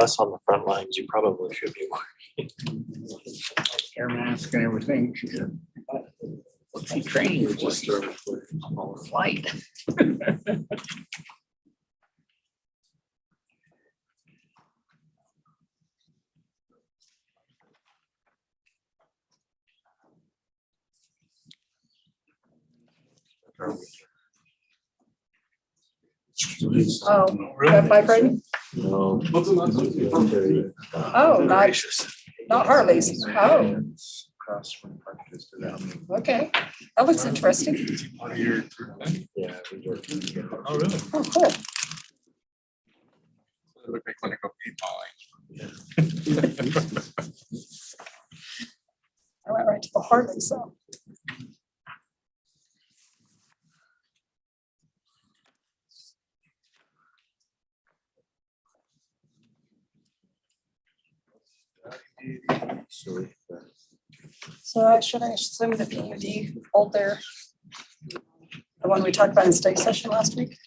Us on the front lines, you probably should be wearing. Air mask and everything. She training was just flight. Oh, that bike riding? No. Oh, not Harley's. Oh, Across from Park just around. okay. That looks interesting. Yeah. Oh, really? Oh, cool. It looked like clinical paintballing. I went right to the Harley, so. So should I assume the PUD hold there? The one we talked about in study session last week,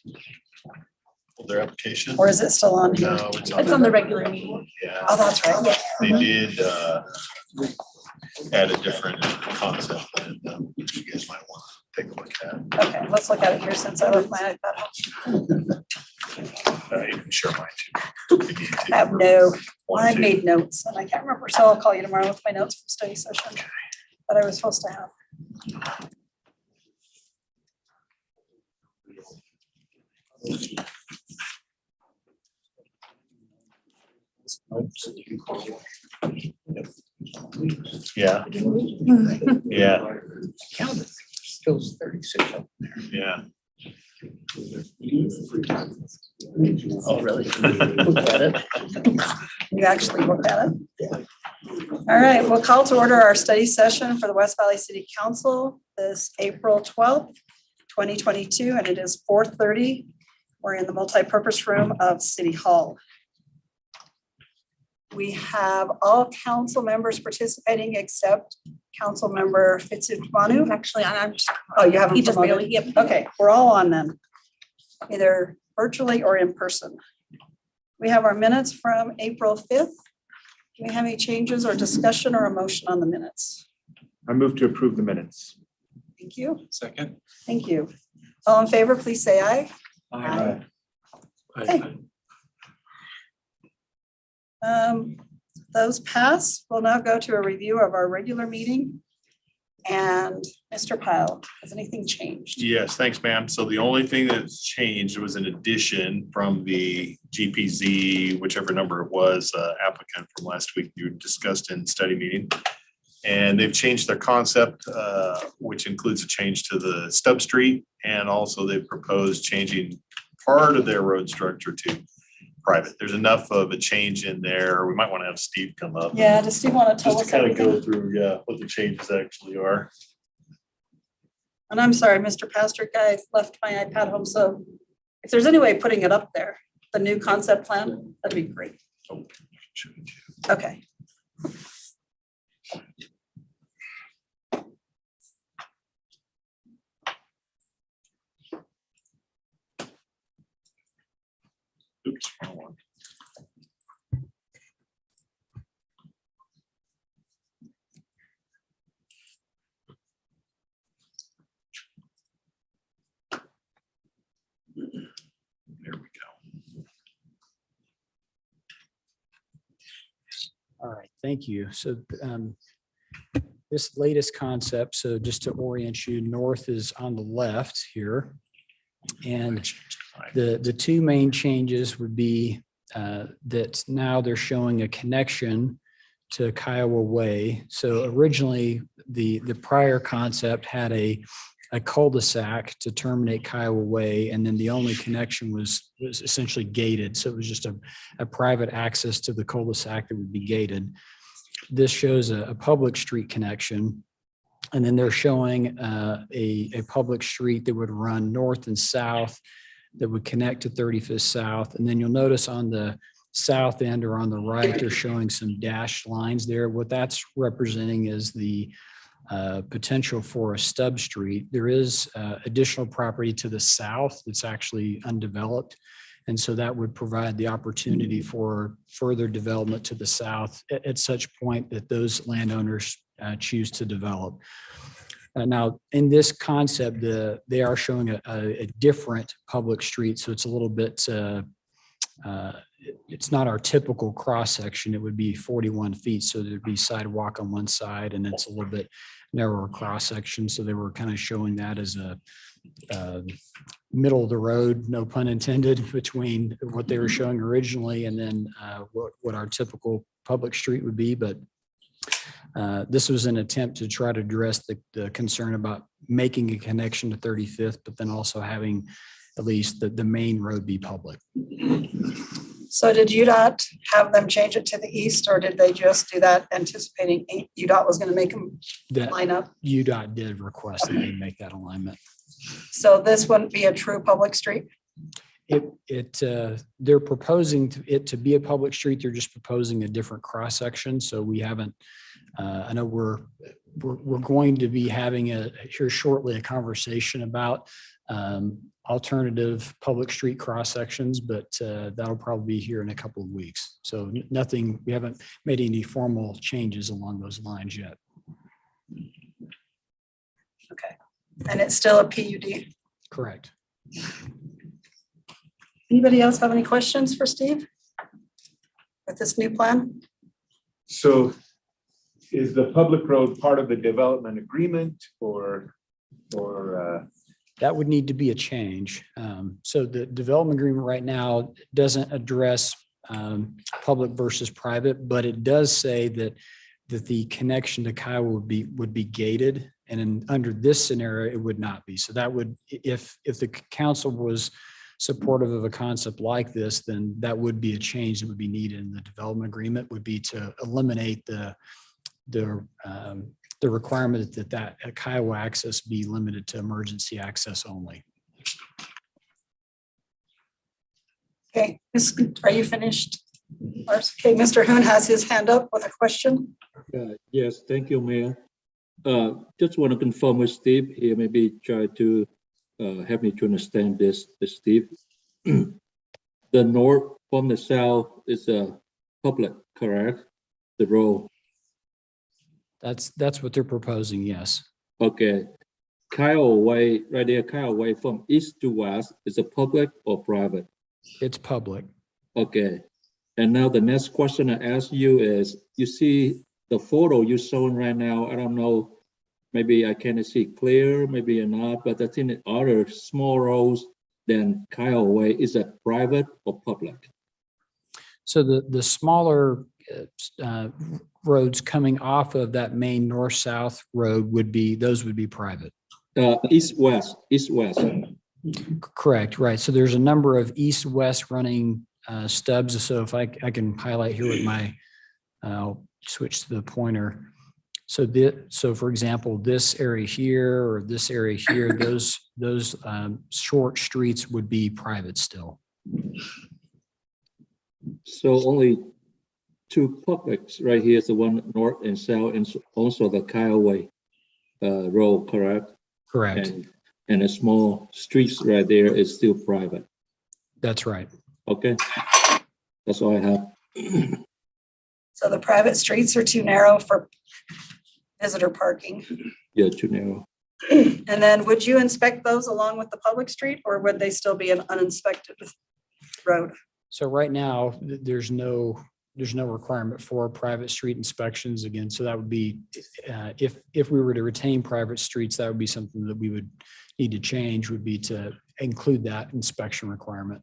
Their application. or is it still on here? No, It's on the regular meeting. Yeah, Oh, that's right. Yeah. they did add a different concept that you guys might want to take a look at. Okay, let's look at it here since I left my iPad home. You can share mine too. if you need to. I have no, Want I to. made notes and I can't remember, so I'll call you tomorrow with my notes from study session that I was supposed to have. Yeah, yeah, Counted. Still 36 up there. yeah. Oh, really? Look at it. You actually looked at it? Yeah. All right, we'll call to order our study session for the West Valley City Council this April 12th, 2022, and it is 4:30. We're in the multipurpose room of City Hall. We have all council members participating except Council Member Fitzsimonu. Actually, I'm just. Oh, you haven't He just promoted? barely, yep. Okay, we're all on then, either virtually or in person. We have our minutes from April 5th. Do we have any changes or discussion or a motion on the minutes? I move to approve the minutes. Thank you. Second. Thank you. All in favor, please say aye. Aye. Okay. Those pass. We'll now go to a review of our regular meeting. And Mr. Pyle, has anything changed? Yes, thanks, ma'am. So the only thing that's changed was an addition from the GPZ, whichever number it was, applicant from last week you discussed in study meeting. And they've changed their concept, which includes a change to the stub street. And also they've proposed changing part of their road structure to private. There's enough of a change in there. We might want to have Steve come up. Yeah, does Steve want to tell Just us to kind of everything? go through, what the changes actually are. And I'm sorry, Mr. Pastor, I left my iPad home, so if there's any way of putting it up there, the new concept plan, that'd be great. Oh, Okay. Oops, wrong one. There we go. All right, thank you. So this latest concept, so just to orient you, north is on the left here. And the two main changes would be that now they're showing a connection to Kiowa Way. So originally, the prior concept had a cul-de-sac to terminate Kiowa Way, and then the only connection was essentially gated. So it was just a private access to the cul-de-sac that would be gated. This shows a public street connection. And then they're showing a public street that would run north and south that would connect to 35th South. And then you'll notice on the south end or on the right, they're showing some dashed lines there. What that's representing is the potential for a stub street. There is additional property to the south that's actually undeveloped. And so that would provide the opportunity for further development to the south at such point that those landowners choose to develop. Now, in this concept, they are showing a different public street, so it's a little bit, it's not our typical cross-section. It would be 41 feet, so there'd be sidewalk on one side, and it's a little bit narrower cross-section, so they were kind of showing that as a middle of the road, no pun intended, between what they were showing originally and then what our typical public street would be. But this was an attempt to try to address the concern about making a connection to 35th, but then also having at least the main road be public. So did UDOT have them change it to the east, or did they just do that anticipating UDOT was going to make them That line up? UDOT did request that they make that alignment. So this wouldn't be a true public street? They're proposing it to be a public street. They're just proposing a different cross section. So we haven't, I know we're going to be having here shortly a conversation about alternative public street cross sections, but that'll probably be here in a couple of weeks. So nothing, we haven't made any formal changes along those lines yet. Okay. And it's still a PUD? Correct. Anybody else have any questions for Steve with this new plan? So is the public road part of the development agreement or That would need to be a change. So the development agreement right now doesn't address public versus private, but it does say that the connection to Kiowa would be gated, and under this scenario, it would not be. So that would, if the council was supportive of a concept like this, then that would be a change that would be needed in the development agreement, would be to eliminate the requirement that Kiowa access be limited to emergency access only. Okay, are you finished? Okay, Mr. Hoon has his hand up with a question. Yes, thank you, Mayor. Just want to confirm with Steve here, maybe try to help me to understand this, Steve. The north from the south is public, correct? The road. That's what they're proposing, yes. Okay. Kiowa Way, right there, Kiowa Way from east to west, is it public or private? It's public. Okay. And now the next question I ask you is, you see the photo you're showing right now, I don't know, maybe I can't see clear, maybe not, but I think other small roads than Kiowa Way, is it private or public? So the smaller roads coming off of that main north-south road would be private. East-west. Correct, right. So there's a number of east-west running stubs. So if I can highlight here with my, I'll switch to the pointer. So for example, this area here or this area here, those short streets would be private still. So only two publics right here is the one north and south, and also the Kiowa Way road, correct? Correct. And the small streets right there is still private. That's right. Okay, that's all I have. So the private streets are too narrow for visitor parking. Yeah, too narrow. And then would you inspect those along with the public street, or would they still be an uninspected road? So right now, there's no requirement for private street inspections again. So that would be, if we were to retain private streets, that would be something that we would need to change, would be to include that inspection requirement.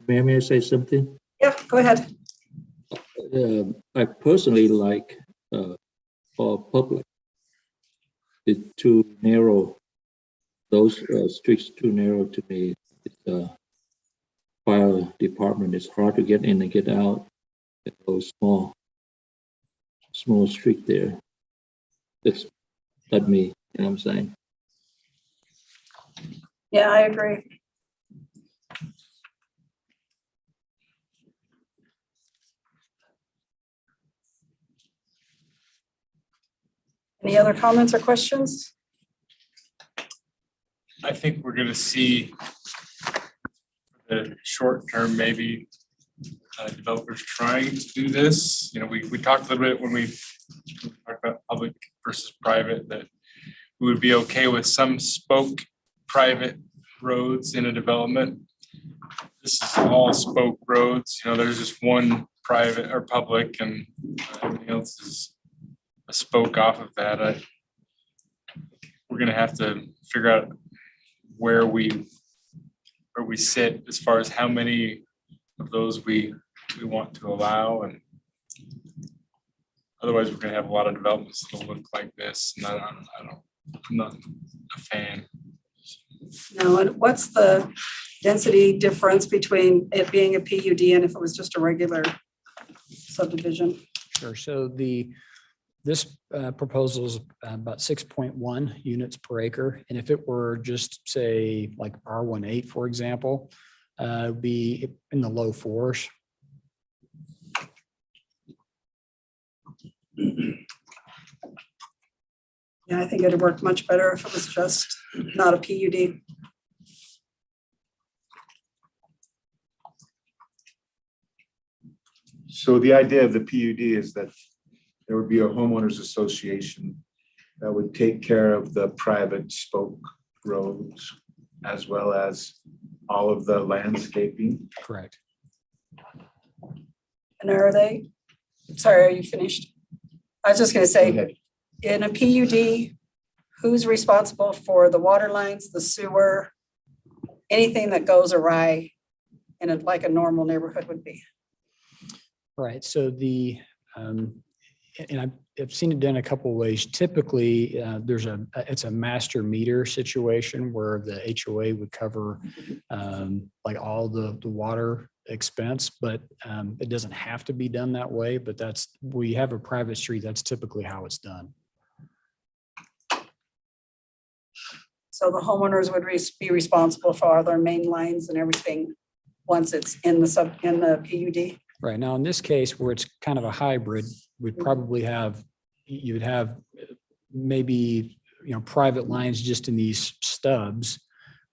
May I say something? Yeah, go ahead. I personally like for public, it's too narrow. Those streets too narrow to me. It's fire department is hard to get in and get out. Those small street there. That's not me, you know what I'm saying? Yeah, I agree. Any other comments or questions? I think we're gonna see the short term, maybe developers trying to do this. You know, we talked a little bit when we talked about public versus private, that we would be okay with some spoke private roads in a development. This is all spoke roads, you know, there's just one private or public and everything else is a spoke off of that. We're gonna have to figure out where we sit as far as how many of those we want to allow, and otherwise we're gonna have a lot of developments that'll look like this, and I'm not a fan. No, and what's the density difference between it being a PUD and if it was just a regular subdivision? Sure. So this proposal is about 6.1 units per acre. And if it were just say like R18, for example, it'd be in the low 4s. Yeah, I think it'd work much better if it was just not a PUD. So the idea of the PUD is that there would be a homeowners association that would take care of the private spoke roads as well as all of the landscaping. Correct. And are they, sorry, are you finished? I was just gonna Go say, ahead. in a PUD, who's responsible for the water lines, the sewer, anything that goes awry in a, like a normal neighborhood would be? Right. So and I've seen it done a couple of ways. Typically, it's a master meter situation where the HOA would cover like all the water expense, but it doesn't have to be done that way. But we have a private street. That's typically how it's done. So the homeowners would be responsible for all their main lines and everything once it's in the PUD? Right. Now, in this case, where it's kind of a hybrid, we'd probably you'd have maybe, private lines just in these stubs,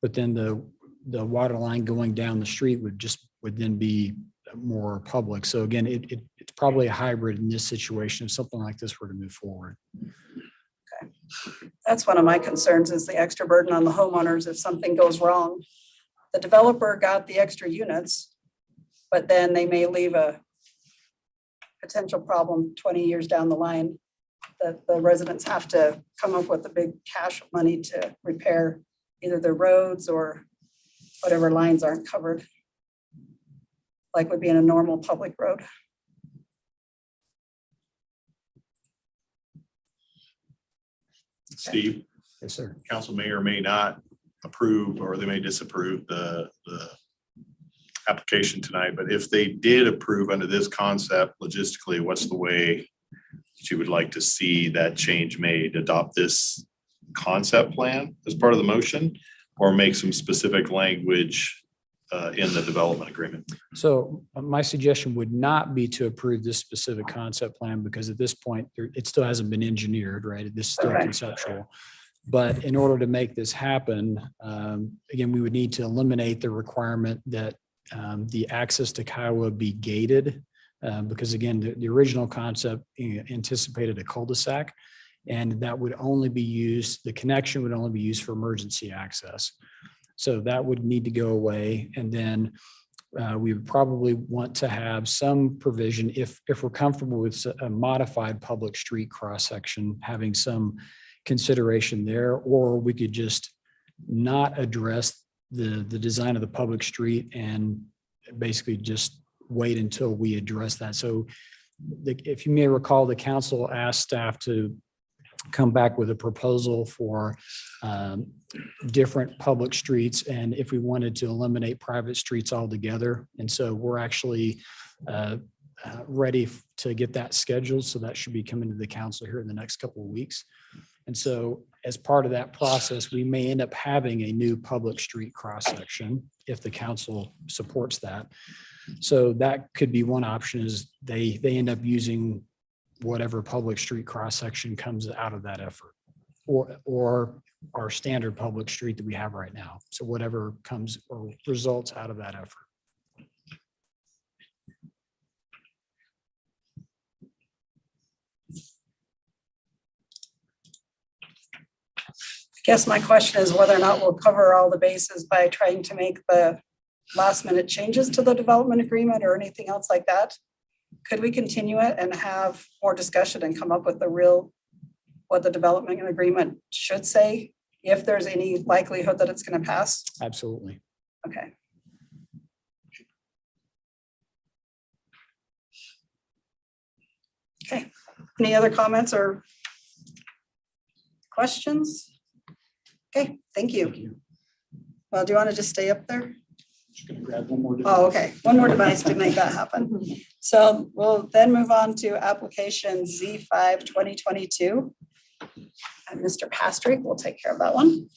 but then the water line going down the street would then be more public. So again, it's probably a hybrid in this situation if something like this were to move forward. Okay. That's one of my concerns, is the extra burden on the homeowners if something goes wrong. The developer got the extra units, but then they may leave a potential problem 20 years down the line that the residents have to come up with the big cash money to repair either their roads or whatever lines aren't covered, like would be in a normal public road. Steve, Yes, sir. council may or may not approve, or they may disapprove the application tonight, but if they did approve under this concept logistically, what's the way that you would like to see that change made? Adopt this concept plan as part of the motion, or make some specific language in the development agreement? So my suggestion would not be to approve this specific concept plan, because at this point, it still hasn't been engineered, right? This is still Okay. conceptual. But in order to make this happen, again, we would need to eliminate the requirement that the access to Kiowa be gated, because again, the original concept anticipated a cul-de-sac, and that would only be used, the connection would only be used for emergency access. So that would need to go away. And then we would probably want to have some provision, if we're comfortable with a modified public street cross-section, having some consideration there, or we could just not address the design of the public street and basically just wait until we address that. So if you may recall, the council asked staff to come back with a proposal for different public streets, and if we wanted to eliminate private streets altogether. And so we're actually ready to get that scheduled. So that should be coming to the council here in the next couple of weeks. And so as part of that process, we may end up having a new public street cross-section if the council supports that. So that could be one option, is they end up using whatever public street cross-section comes out of that effort. Or our standard public street that we have right now. So whatever comes or results out of that effort. I guess my question is whether or not we'll cover all the bases by trying to make the last minute changes to the development agreement or anything else like that. Could we continue it and have more discussion and come up with what the development agreement should say, if there's any likelihood that it's going to pass? Absolutely. Okay. Okay, any other comments or questions? Okay, thank you. Well, do you want to just stay up there? Just gonna grab one more. Oh, okay, one more device to make that happen. So we'll then move on to application Z5 2022. And Mr. Pastrick will take care of that one.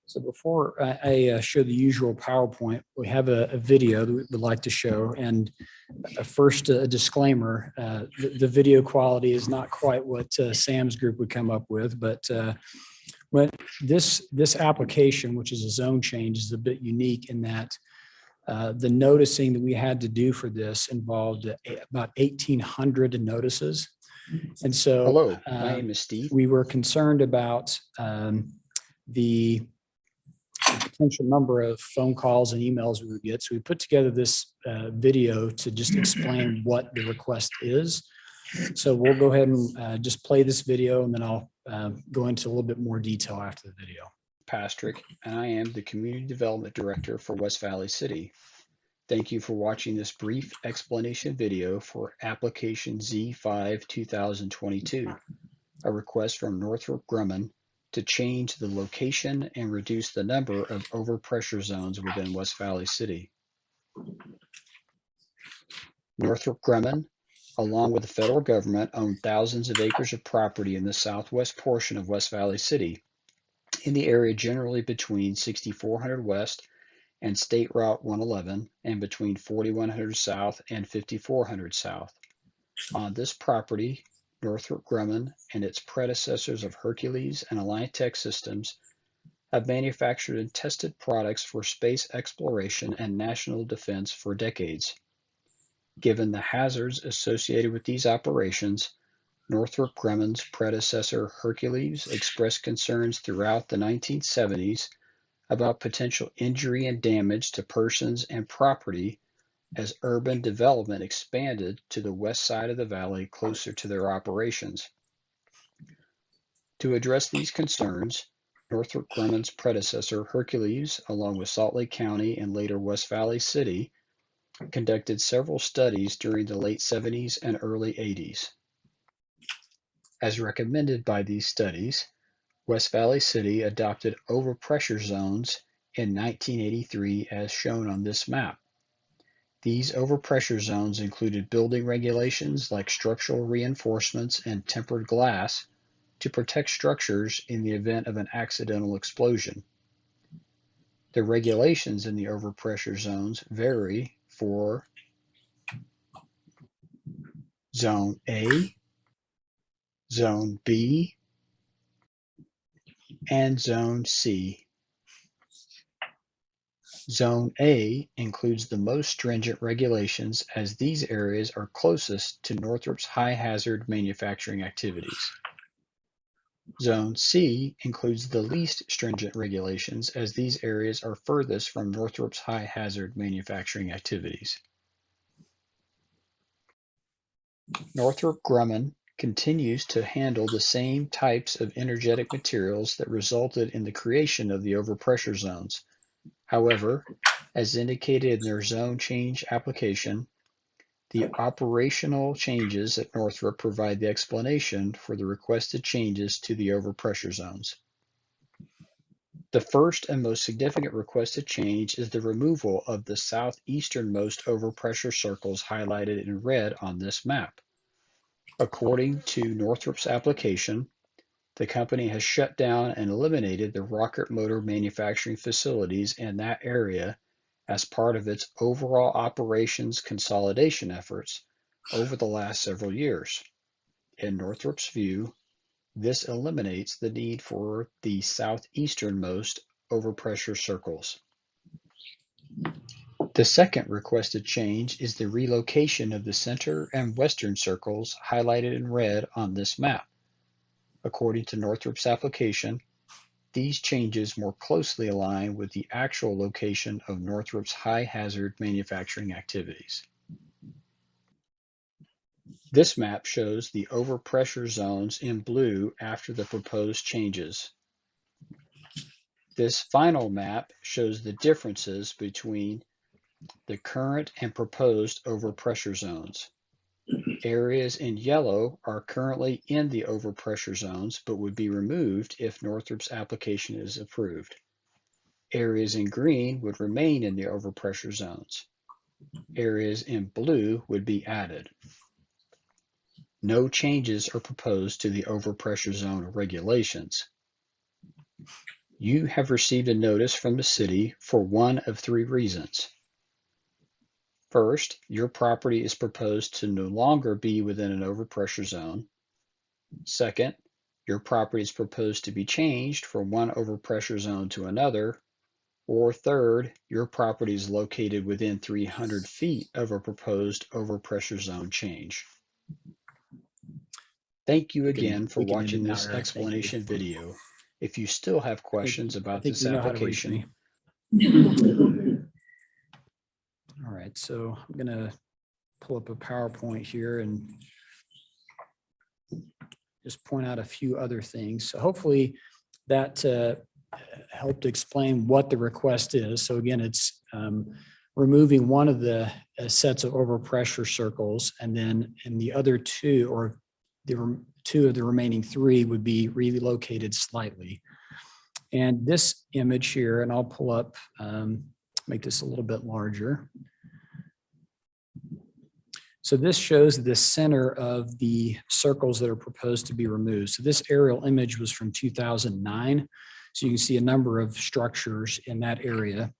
So before I show the usual PowerPoint, we have a video that we would like to show. And first, a disclaimer, the video quality is not quite what Sam's group would come up with, but this application, which is a zone change, is a bit unique in that the noticing that we had to do for this involved about 1,800 notices. And so Hello, my name is Steve. we were concerned about the potential number of phone calls and emails we would get. So we put together this video to just explain what the request is. So we'll go ahead and just play this video, and then I'll go into a little bit more detail after the video. Pastrick, and I am the Community Development Director for West Valley City. Thank you for watching this brief explanation video for application Z5 2022, a request from Northrop Grumman to change the location and reduce the number of overpressure zones within West Valley City. Northrop Grumman, along with the federal government, own thousands of acres of property in the southwest portion of West Valley City, in the area generally between 6400 West and State Route 111 and between 4100 South and 5400 South. On this property, Northrop Grumman and its predecessors of Hercules and Alliant Tech Systems have manufactured and tested products for space exploration and national defense for decades. Given the hazards associated with these operations, Northrop Grumman's predecessor Hercules expressed concerns throughout the 1970s about potential injury and damage to persons and property as urban development expanded to the west side of the valley closer to their operations. To address these concerns, Northrop Grumman's predecessor Hercules, along with Salt Lake County and later West Valley City, conducted several studies during the late 70s and early 80s. As recommended by these studies, West Valley City adopted overpressure zones in 1983 as shown on this map. These overpressure zones included building regulations like structural reinforcements and tempered glass to protect structures in the event of an accidental explosion. The regulations in the overpressure zones vary for Zone A, Zone B, and Zone C. Zone A includes the most stringent regulations as these areas are closest to Northrop's high hazard manufacturing activities. Zone C includes the least stringent regulations as these areas are furthest from Northrop's high hazard manufacturing activities. Northrop Grumman continues to handle the same types of energetic materials that resulted in the creation of the overpressure zones. However, as indicated in their zone change application, the operational changes at Northrop provide the explanation for the requested changes to the overpressure zones. The first and most significant requested change is the removal of the southeasternmost overpressure circles highlighted in red on this map. According to Northrop's application, the company has shut down and eliminated the rocket motor manufacturing facilities in that area as part of its overall operations consolidation efforts over the last several years. In Northrop's view, this eliminates the need for the southeasternmost overpressure circles. The second requested change is the relocation of the center and western circles highlighted in red on this map. According to Northrop's application, these changes more closely align with the actual location of Northrop's high-hazard manufacturing activities. This map shows the overpressure zones in blue after the proposed changes. This final map shows the differences between the current and proposed overpressure zones. Areas in yellow are currently in the overpressure zones but would be removed if Northrop's application is approved. Areas in green would remain in the overpressure zones. Areas in blue would be added. No changes are proposed to the overpressure zone regulations. You have received a notice from the city for one of three reasons. First, your property is proposed to no longer be within an overpressure zone. Second, your property is proposed to be changed from one overpressure zone to another. Or third, your property is located within 300 feet of a proposed overpressure zone change. Thank you again for watching this explanation video. If you still have questions about this application. All right, so I'm gonna pull up a PowerPoint here and just point out a few other things. So hopefully that helped explain what the request is. So again, it's removing one of the sets of overpressure circles, and then in the other two, or the two of the remaining three, would be relocated slightly. And this image here, and I'll pull up, make this a little bit larger. So this shows the center of the circles that are proposed to be removed. So this aerial image was from 2009. So you can see a number of structures in that area.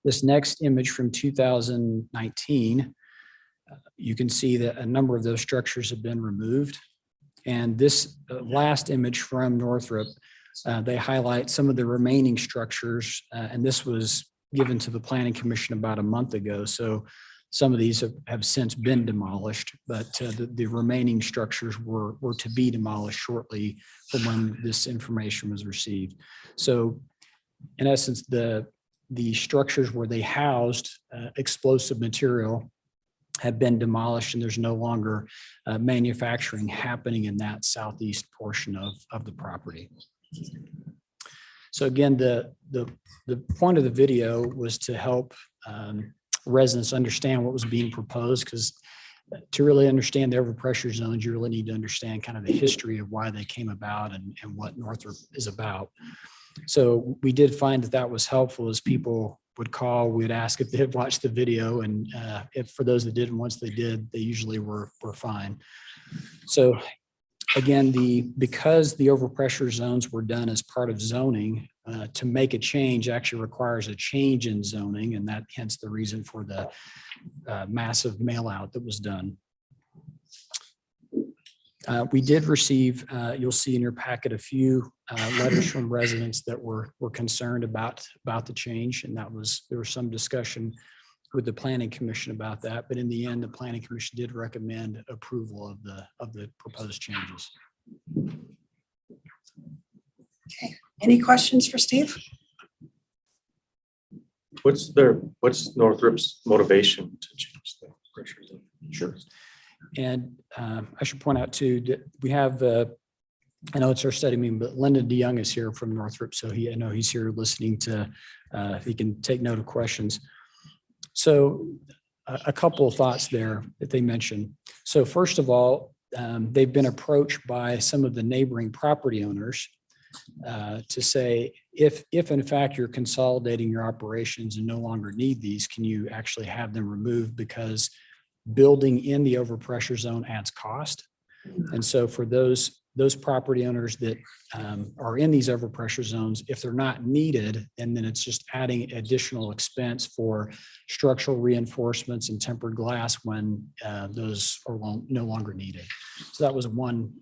This next image from 2019, you can see that a number of those structures have been removed. And this last image from Northrop, they highlight some of the remaining structures, and this was given to the Planning Commission about a month ago. So some of these have since been demolished, but the remaining structures were to be demolished shortly from when this information was received. So in essence, the structures where they housed explosive material have been demolished, and there's no longer manufacturing happening in that southeast portion of the property. So again, the point of the video was to help residents understand what was being proposed, because to really understand the overpressure zones, you really need to understand kind of the history of why they came about and what Northrop is about. So we did find that that was helpful as people would call, we'd ask if they had watched the video, and if for those that didn't, once they did, they usually were fine. So again, because the overpressure zones were done as part of zoning, to make a change actually requires a change in zoning, and that hence the reason for the massive mail out that was done. We did receive, you'll see in your packet, a few letters from residents that were concerned about the change, and there was some discussion with the Planning Commission about that. But in the end, the Planning Commission did recommend approval of the proposed changes. Okay, any questions for Steve? What's Northrop's motivation to change the pressure zone? Sure. And I should point out too, that we have, I know it's our study meeting, but Lyndon DeYoung is here from Northrop. So I know he's here listening to, he can take note of questions. So a couple of thoughts there that they mentioned. So first of all, they've been approached by some of the neighboring property owners to say, if in fact you're consolidating your operations and no longer need these, can you actually have them removed, because building in the overpressure zone adds cost. And so for those those property owners that are in these overpressure zones, if they're not needed, and then it's just adding additional expense for structural reinforcements and tempered glass when those are no longer needed. So that was one,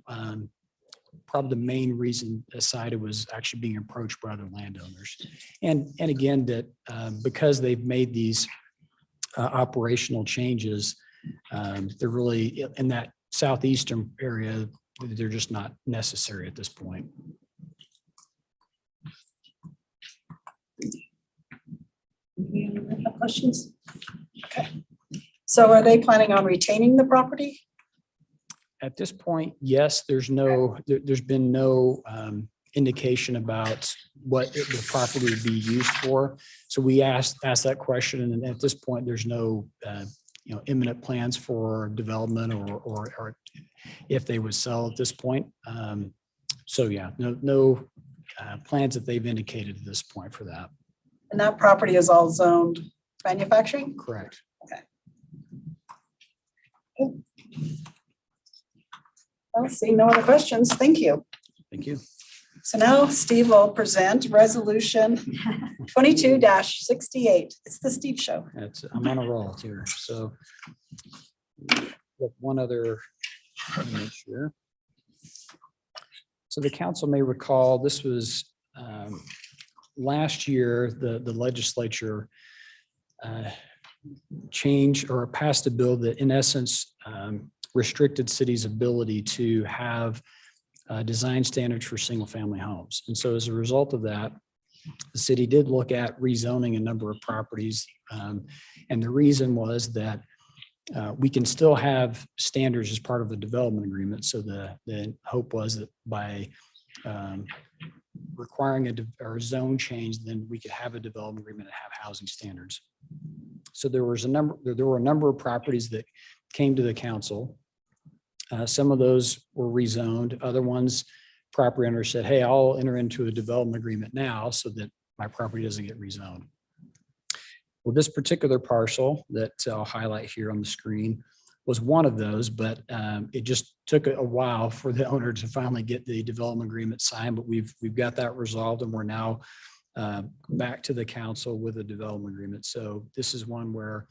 probably the main reason Asida was actually being approached by other landowners. And again, that because they've made these operational changes, they're really in that southeastern area, they're just not necessary at this point. Any other questions? Okay. So are they planning on retaining the property? At this point, yes, there's been no indication about what the property would be used for. So we asked that question, and at this point, there's no imminent plans for development or if they would sell at this point. So yeah, no plans that they've indicated at this point for that. And that property is all zoned manufacturing? Correct. Okay. Well, see no other questions. Thank you. Thank you. So now Steve will present resolution 22-68. It's the Steve show. I'm on a roll here. So one other image here. So the council may recall this was last year, the legislature changed or passed a bill that in essence restricted cities' ability to have design standards for single family homes. And so as a result of that, the city did look at rezoning a number of properties. And the reason was that we can still have standards as part of the development agreement. So the hope was that by requiring a zone change, then we could have a development agreement and have housing standards. So there were a number of properties that came to the council. Some of those were rezoned. Other ones, property owners said, hey, I'll enter into a development agreement now so that my property doesn't get rezoned. Well, this particular parcel that I'll highlight here on the screen was one of those, but it just took a while for the owner to finally get the development agreement signed, but we've got that resolved, and we're now back to the council with a development agreement. So this is one where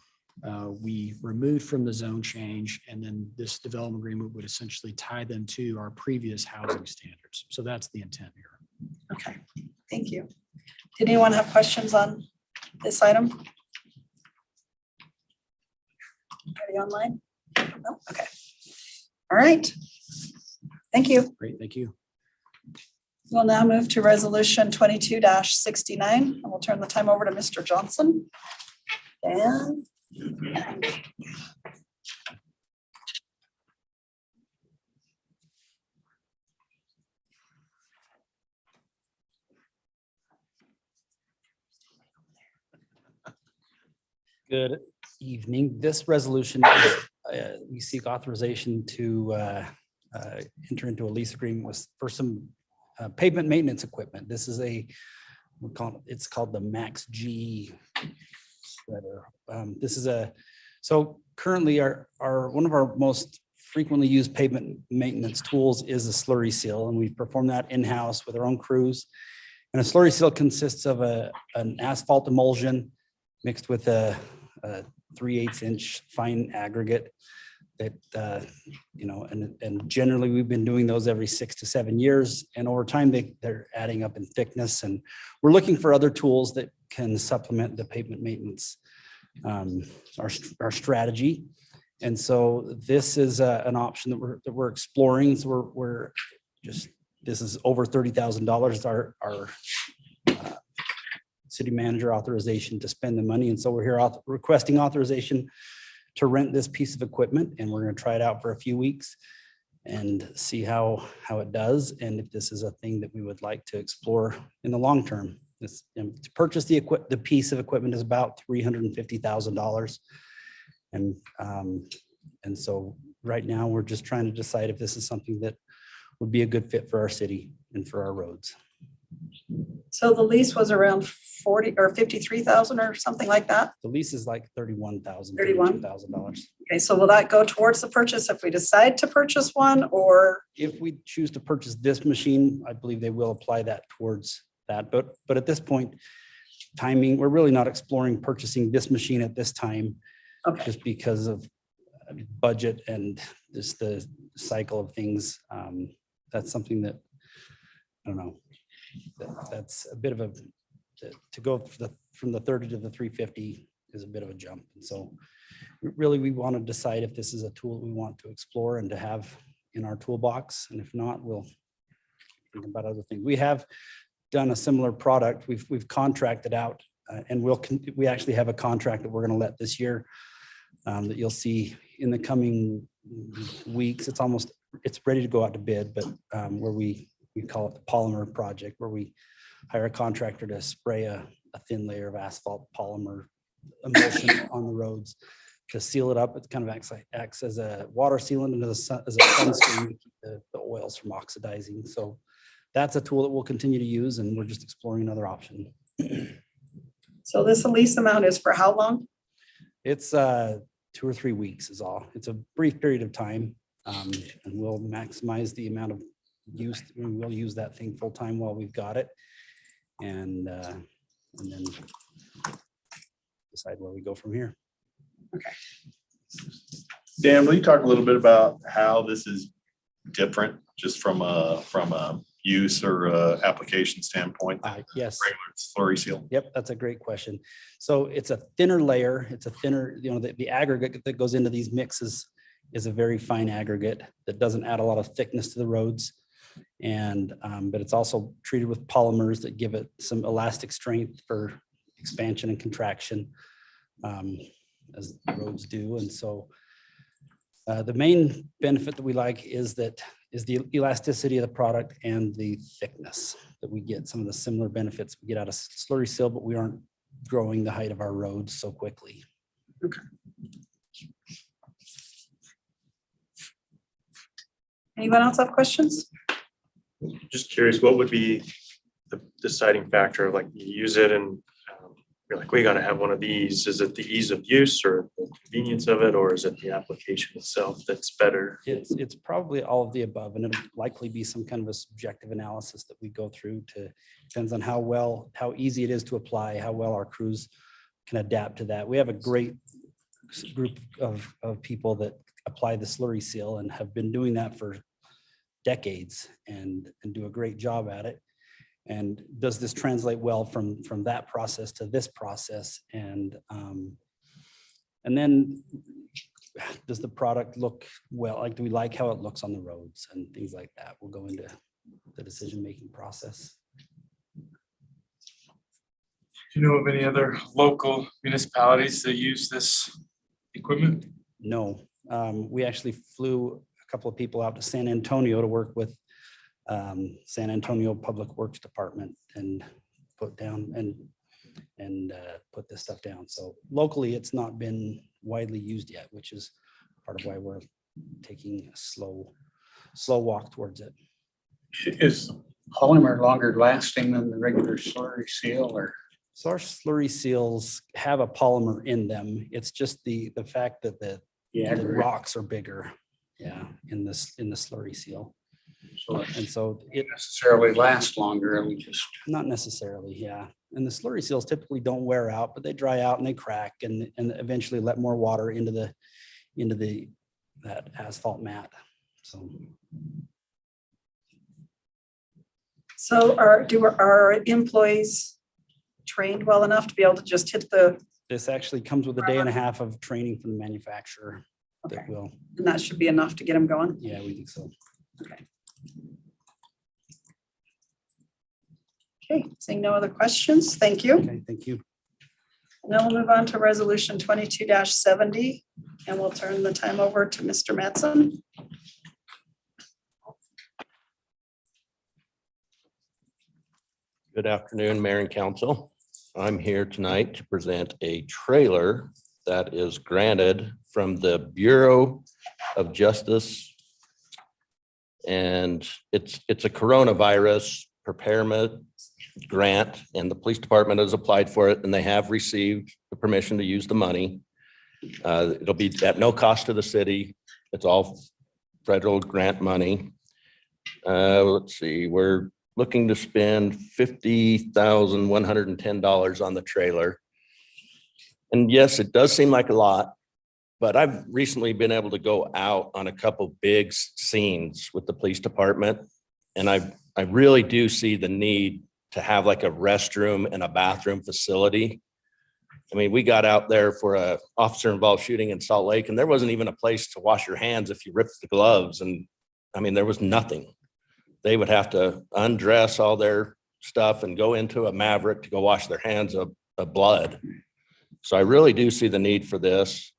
we removed from the zone change, and then this development agreement would essentially tie them to our previous housing standards. So that's the intent here. Okay, thank you. Did anyone have questions on this item? Anybody online? No? Okay. All right. Thank you. Great, thank you. We'll now move to resolution 22-69, and we'll turn the time over to Mr. Johnson. And Good evening. This resolution, is, we seek authorization to enter into a lease agreement for some pavement maintenance equipment. This is it's called the Max G shredder. This is so currently one of our most frequently used pavement maintenance tools is a slurry seal, and we perform that in-house with our own crews. And a slurry seal consists of an asphalt emulsion mixed with a 3/8 inch fine aggregate that, and generally we've been doing those every 6 to 7 years. And over time, they're adding up in thickness, and we're looking for other tools that can supplement the pavement maintenance, our strategy. And so this is an option that we're exploring. So this is over $30,000. Our city manager authorization to spend the money. And so we're here requesting authorization to rent this piece of equipment, and we're going to try it out for a few weeks and see how it does. And if this is a thing that we would like to explore in the long term. To purchase the piece of equipment is about $350,000. And so right now we're just trying to decide if this is something that would be a good fit for our city and for our roads. So the lease was around 40 or 53,000 or something like that? The lease is like $31,000, 31? $32,000. Okay, so will that go towards the purchase if we decide to purchase one, or? If we choose to purchase this machine, I believe they will apply that towards that. But at this point, timing, we're really not exploring purchasing this machine at this time, Okay, just because of budget and just the cycle of things. That's something that, I don't know, that's a bit of a, to go from the 30 to the 350 is a bit of a jump. And so really, we want to decide if this is a tool we want to explore and to have in our toolbox. And if not, we'll think about other things. We have done a similar product. We've contracted out and we actually have a contract that we're going to let this year that you'll see in the coming weeks. It's ready to go out to bid, but where we call it the polymer project, where we hire a contractor to spray a thin layer of asphalt polymer emulsion on the roads to seal it up. It kind of acts as a water sealant and as a sunscreen to keep the oils from oxidizing. So that's a tool that we'll continue to use, and we're just exploring another option. so this lease amount is for how long? It's 2 or 3 weeks is all. It's a brief period of time, and we'll maximize the amount of use. We'll use that thing full time while we've got it, and then decide where we go from here. Dan, will you talk a little bit about how this is different just from a use or application standpoint? Yes. Regular slurry seal. Yep, that's a great question. So it's a thinner layer. It's a thinner, the aggregate that goes into these mixes is a very fine aggregate that doesn't add a lot of thickness to the roads. And, but it's also treated with polymers that give it some elastic strength for expansion and contraction, as the roads do. And so the main benefit that we like is the elasticity of the product and the thickness that we get. Some of the similar benefits we get out of slurry seal, but we aren't growing the height of our roads so quickly. Okay. Anyone else have questions? Just curious, what would be the deciding factor? Like you use it and you're like, we got to have one of these. Is it the ease of use or the convenience of it, or is it the application itself that's better? It's probably all of the above, and it'll likely be some kind of a subjective analysis that we go through depends on how easy it is to apply, how well our crews can adapt to that. We have a great group of people that apply the slurry seal and have been doing that for decades and do a great job at it. And does this translate well from that process to this process? And then does the product look well? Like, do we like how it looks on the roads and things like that? We'll go into the decision-making process. Do you know of any other local municipalities that use this equipment? No, we actually flew a couple of people out to San Antonio to work with San Antonio Public Works Department and put this stuff down. So locally, it's not been widely used yet, which is part of why we're taking a slow walk towards it. Is polymer longer lasting than the regular slurry seal, or? So our slurry seals have a polymer in them. It's just the fact that the rocks are bigger, in the slurry seal. And so it necessarily lasts longer. We just not necessarily, And the slurry seals typically don't wear out, but they dry out and they crack and eventually let more water into that asphalt mat. So are employees trained well enough to be able to just hit the? This actually comes with a day and a half of training from the manufacturer. Okay. That will. And that should be enough to get them going? Yeah, we think so. Okay. Okay, seeing no other questions, thank you. Okay, thank you. Now we'll move on to resolution 22-70, and we'll turn the time over to Mr. Mattson. Good afternoon, Mayor and Council. I'm here tonight to present a trailer that is granted from the Bureau of Justice. And it's a coronavirus preparedness grant, and the police department has applied for it, and they have received the permission to use the money. It'll be at no cost to the city. It's all federal grant money. Let's see, we're looking to spend $50,110 on the trailer. And yes, it does seem like a lot, but I've recently been able to go out on a couple big scenes with the police department. And I really do see the need to have like a restroom and a bathroom facility. I mean, we got out there for a officer involved shooting in Salt Lake, and there wasn't even a place to wash your hands if you ripped the gloves. And I mean, there was nothing. They would have to undress all their stuff and go into a Maverick to go wash their hands of blood. So I really do see the need for this.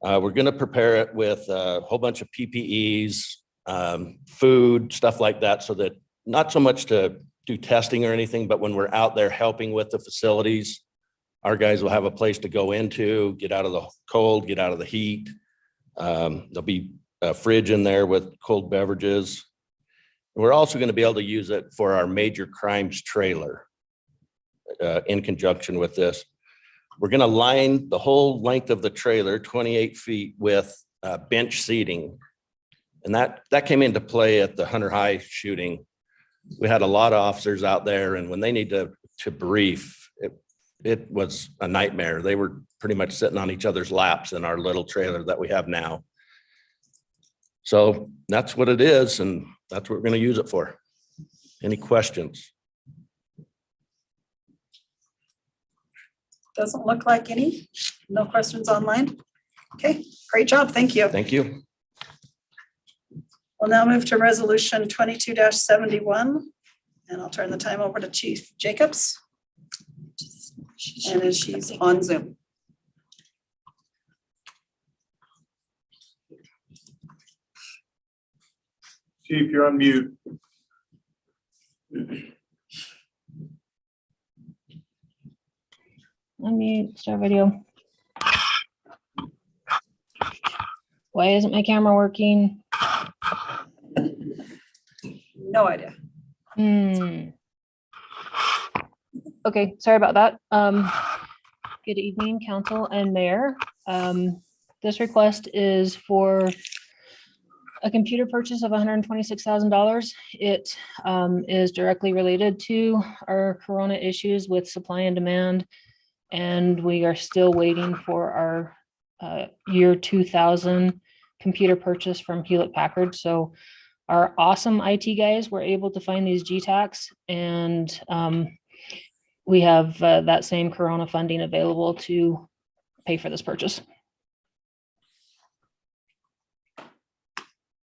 We're going to prepare it with a whole bunch of PPEs, food, stuff like that, so that not so much to do testing or anything, but when we're out there helping with the facilities, our guys will have a place to go into, get out of the cold, get out of the heat. There'll be a fridge in there with cold beverages. We're also going to be able to use it for our major crimes trailer in conjunction with this. We're going to line the whole length of the trailer, 28 feet, with bench seating. And that came into play at the Hunter High shooting. We had a lot of officers out there, and when they need to brief, it was a nightmare. They were pretty much sitting on each other's laps in our little trailer that we have now. So that's what it is, and that's what we're going to use it for. Any questions? Doesn't look like any. No questions online. Okay, great job. Thank you. Thank you. We'll now move to resolution 22-71, and I'll turn the time over to Chief Jacobs. And she's on Zoom. Chief, you're on mute. Unmute, start video. Why isn't my camera working? No idea. Okay, sorry about that. Good evening, council and mayor. This request is for a computer purchase of $126,000. It is directly related to our Corona issues with supply and demand. And we are still waiting for our year 2000 computer purchase from Hewlett Packard. So our awesome IT guys were able to find these GTACs, and we have that same Corona funding available to pay for this purchase.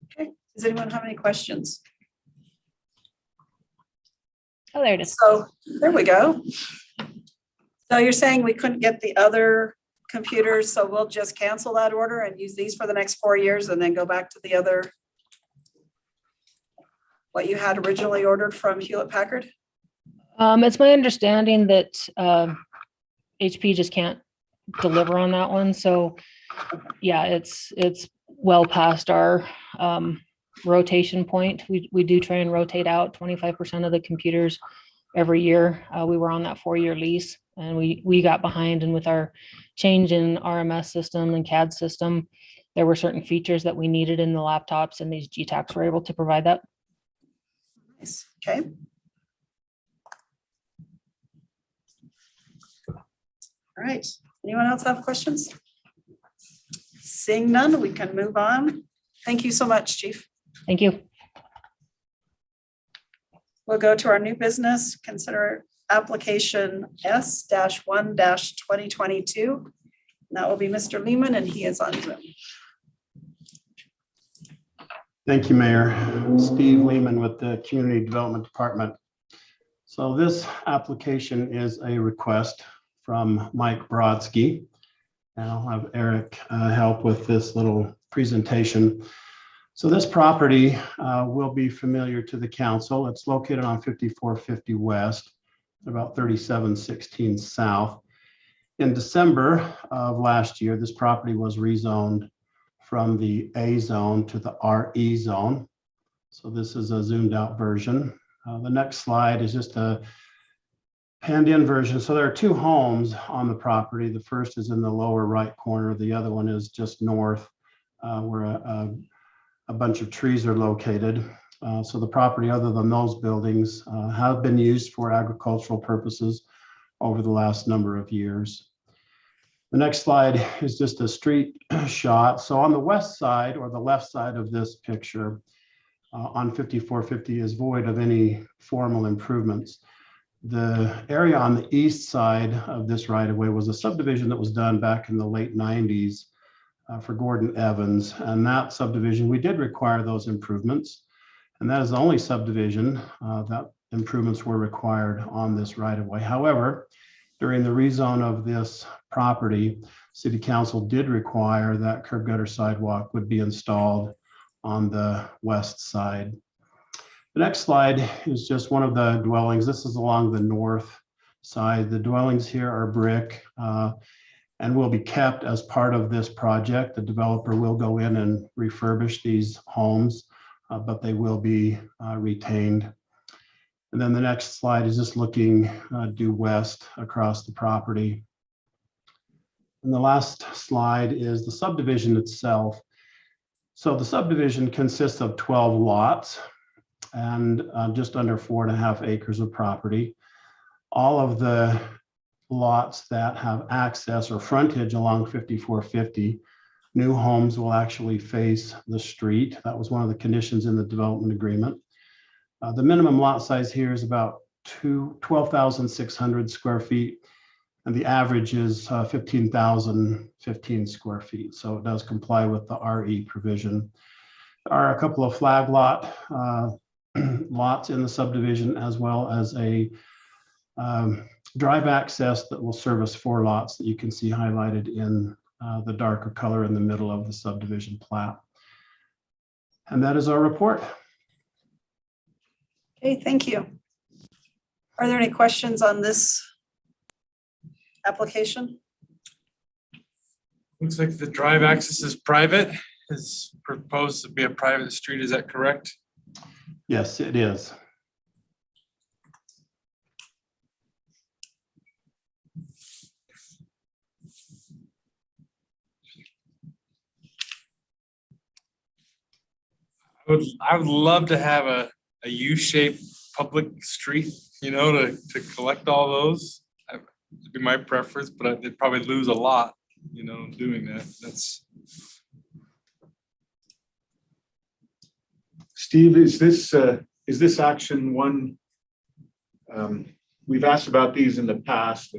Okay, does anyone have any questions? Oh, there it is. So there we go. So you're saying we couldn't get the other computers, so we'll just cancel that order and use these for the next 4 years and then go back to the other, what you had originally ordered from Hewlett Packard? It's my understanding that HP just can't deliver on that one. So yeah, it's well past our rotation point. We do try and rotate out 25% of the computers every year. We were on that 4-year lease, and we got behind, and with our change in RMS system and CAD system, there were certain features that we needed in the laptops, and these GTACs were able to provide that. Nice. Okay. All right. Anyone else have questions? Seeing none, we can move on. Thank you so much, Chief. Thank you. We'll go to our new business, consider application S-1-2022. That will be Mr. Lehman, and he is on Zoom. Thank you, Mayor. Steve Lehman with the Community Development Department. So this application is a request from Mike Brodsky, and I'll have Eric help with this little presentation. So this property will be familiar to the council. It's located on 5450 West, about 3716 South. In December of last year, this property was rezoned from the A zone to the RE zone. So this is a zoomed out version. The next slide is just a panned-in version. So there are two homes on the property. The first is in the lower right corner. The other one is just north where a bunch of trees are located. So the property, other than those buildings, have been used for agricultural purposes over the last number of years. The next slide is just a street shot. So on the west side or the left side of this picture on 5450 is void of any formal improvements. The area on the east side of this right of way was a subdivision that was done back in the late 90s for Gordon Evans. And that subdivision, we did require those improvements. And that is the only subdivision that improvements were required on this right of way. However, during the rezone of this property, City Council did require that curb gutter sidewalk would be installed on the west side. The next slide is just one of the dwellings. This is along the north side. The dwellings here are brick and will be kept as part of this project. The developer will go in and refurbish these homes, but they will be retained. And then the next slide is just looking due west across the property. And the last slide is the subdivision itself. So the subdivision consists of 12 lots and just under 4.5 acres of property. All of the lots that have access or frontage along 5450, new homes will actually face the street. That was one of the conditions in the development agreement. The minimum lot size here is about 12,600 square feet, and the average is 15,015 square feet. So it does comply with the RE provision. There are a couple of flag lot lots in the subdivision, as well as a drive access that will service 4 lots that you can see highlighted in the darker color in the middle of the subdivision plat. And that is our report. Okay, thank you. Are there any questions on this application? Looks like the drive access is private, is proposed to be a private street, is that correct? Yes, it is. I would love to have a U-shaped public street, you know, to collect all those. That'd be my preference, but they'd probably lose a lot, you know, doing that. That's. Steve, is this action one? We've asked about these in the past,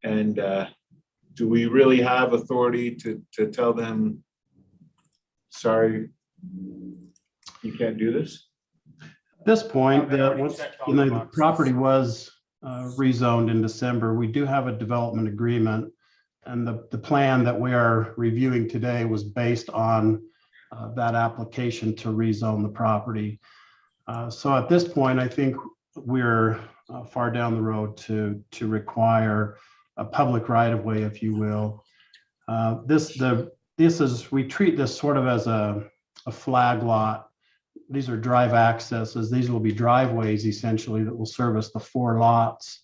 and do we really have authority to tell them, sorry, you can't do this? At this point, the property was rezoned in December. We do have a development agreement, and the plan that we are reviewing today was based on that application to rezone the property. So at this point, I think we're far down the road to require a public right-of-way, if you will. We treat this sort of as a flag lot. These are drive accesses. These will be driveways essentially that will service the 4 lots.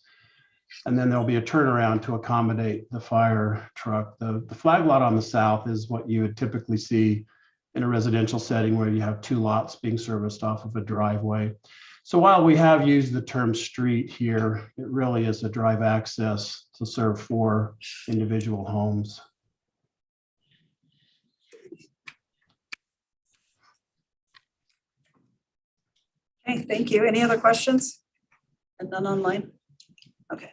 And then there'll be a turnaround to accommodate the fire truck. The flag lot on the south is what you would typically see in a residential setting where you have 2 lots being serviced off of a driveway. So while we have used the term street here, it really is a drive access to serve 4 individual homes. Okay, thank you. Any other questions? And none online? Okay.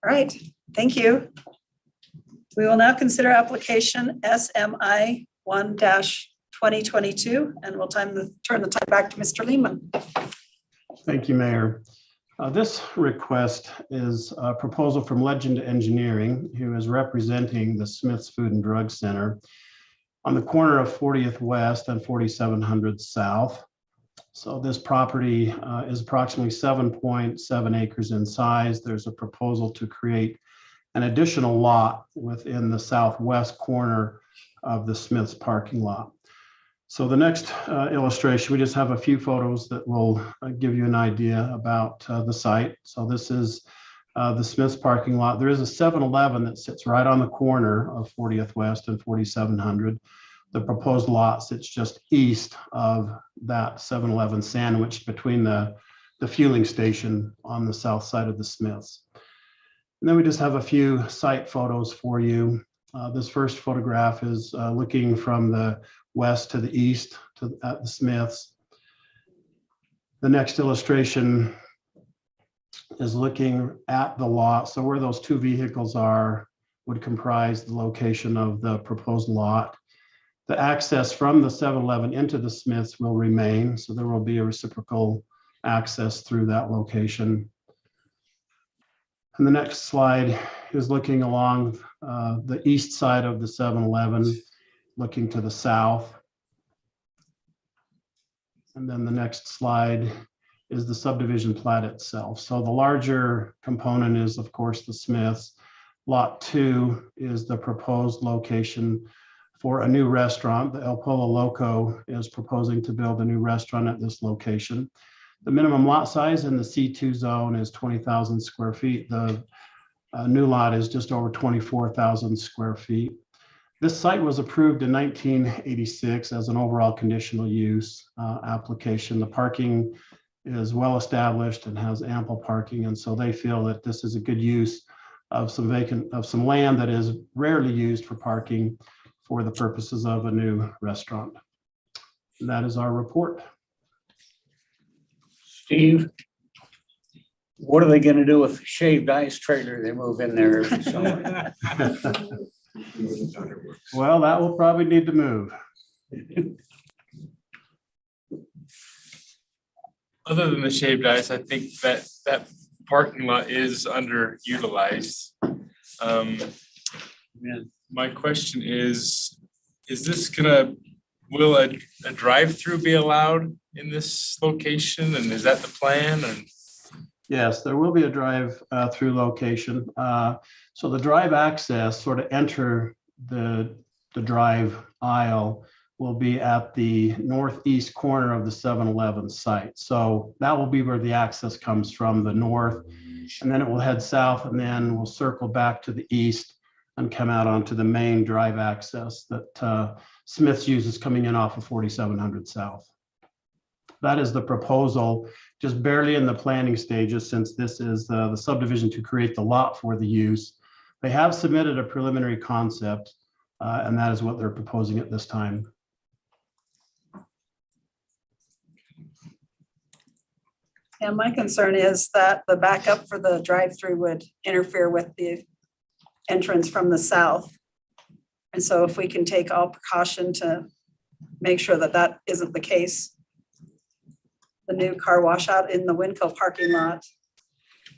All right, thank you. We will now consider application SMI 1-2022, and we'll turn the time back to Mr. Lehman. Thank you, Mayor. This request is a proposal from Legend Engineering, who is representing the Smith's Food and Drug Center on the corner of 40th West and 4700 South. So this property is approximately 7.7 acres in size. There's a proposal to create an additional lot within the southwest corner of the Smith's parking lot. So the next illustration, we just have a few photos that will give you an idea about the site. So this is the Smith's parking lot. There is a 7-Eleven that sits right on the corner of 40th West and 4700. The proposed lot sits just east of that 7-Eleven, sandwiched between the fueling station on the south side of the Smiths. And then we just have a few site photos for you. This first photograph is looking from the west to the east at the Smiths. The next illustration is looking at the lot. So where those two vehicles are would comprise the location of the proposed lot. The access from the 7-Eleven into the Smiths will remain. So there will be a reciprocal access through that location. And the next slide is looking along the east side of the 7-Eleven, looking to the south. And then the next slide is the subdivision plat itself. So the larger component is, of course, the Smiths. Lot 2 is the proposed location for a new restaurant. The El Polo Loco is proposing to build a new restaurant at this location. The minimum lot size in the C2 zone is 20,000 square feet. The new lot is just over 24,000 square feet. This site was approved in 1986 as an overall conditional use application. The parking is well established and has ample parking, and so they feel that this is a good use of some land that is rarely used for parking for the purposes of a new restaurant. And that is our report. Steve, what are they gonna do with the shaved ice trailer they move in there every summer? Well, that will probably need to move. Other than the shaved ice, I think that parking lot is underutilized. My question is this will a drive-through be allowed in this location? And is that the plan? And Yes, there will be a drive-through location. So the drive access, sort of enter the drive aisle, will be at the northeast corner of the 7-Eleven site. So that will be where the access comes from, the north, and then it will head south, and then we'll circle back to the east and come out onto the main drive access that Smith's uses coming in off of 4700 South. That is the proposal, just barely in the planning stages, since this is the subdivision to create the lot for the use. They have submitted a preliminary concept, and that is what they're proposing at this time. And my concern is that the backup for the drive-through would interfere with the entrance from the south. And so if we can take all precaution to make sure that that isn't the case. The new car wash out in the Winco parking lot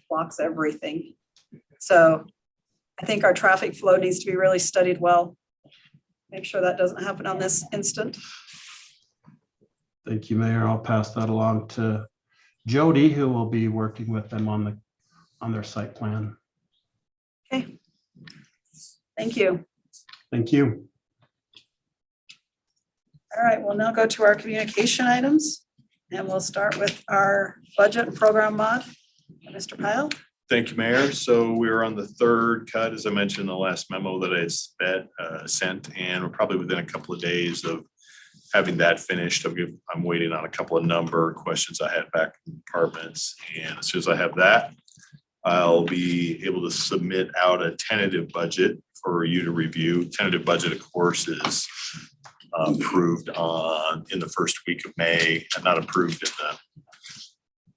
blocks everything. So I think our traffic flow needs to be really studied well. Make sure that doesn't happen on this instant. Thank you, Mayor. I'll pass that along to Jody, who will be working with them on their site plan. Okay. Thank you. Thank you. All right, we'll now go to our communication items. And we'll start with our budget program mod. Mr. Pyle. Thank you, Mayor. So we're on the third cut, as I mentioned in the last memo that I sent, and we're probably within a couple of days of having that finished. I'm waiting on a couple of number questions I had back from departments, and as soon as I have that, I'll be able to submit out a tentative budget for you to review. Tentative budget, of course, is approved in the first week of May, and not approved in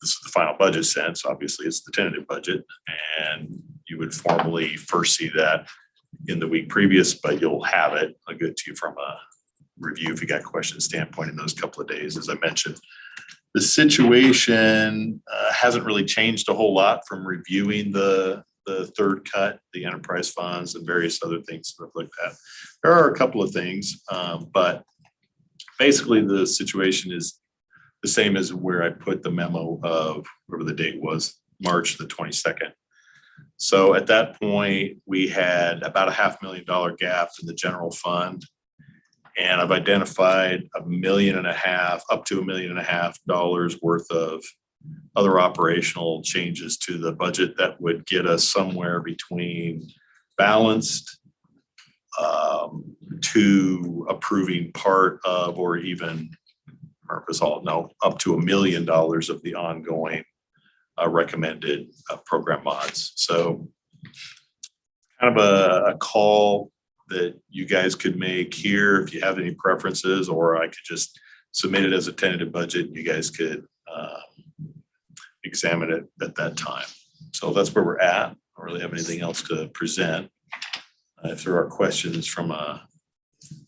this is the final budget sense. Obviously, it's the tentative budget, and you would formally first see that in the week previous, but you'll have it. I'll get to you from a review if you got questions standpoint in those couple of days. As I mentioned, the situation hasn't really changed a whole lot from reviewing the third cut, the enterprise funds and various other things that I've looked at. There are a couple of things, but basically the situation is the same as where I put the memo of whatever the date was, March the 22nd. So at that point, we had about a $500,000 gap in the general fund. And I've identified $1.5 million, up to $1.5 million worth of other operational changes to the budget that would get us somewhere between balanced to approving part of, or even purpose all, no, up to $1 million of the ongoing recommended program mods. So kind of a call that you guys could make here if you have any preferences, or I could just submit it as a tentative budget. You guys could examine it at that time. So that's where we're at. I don't really have anything else to present. If there are questions from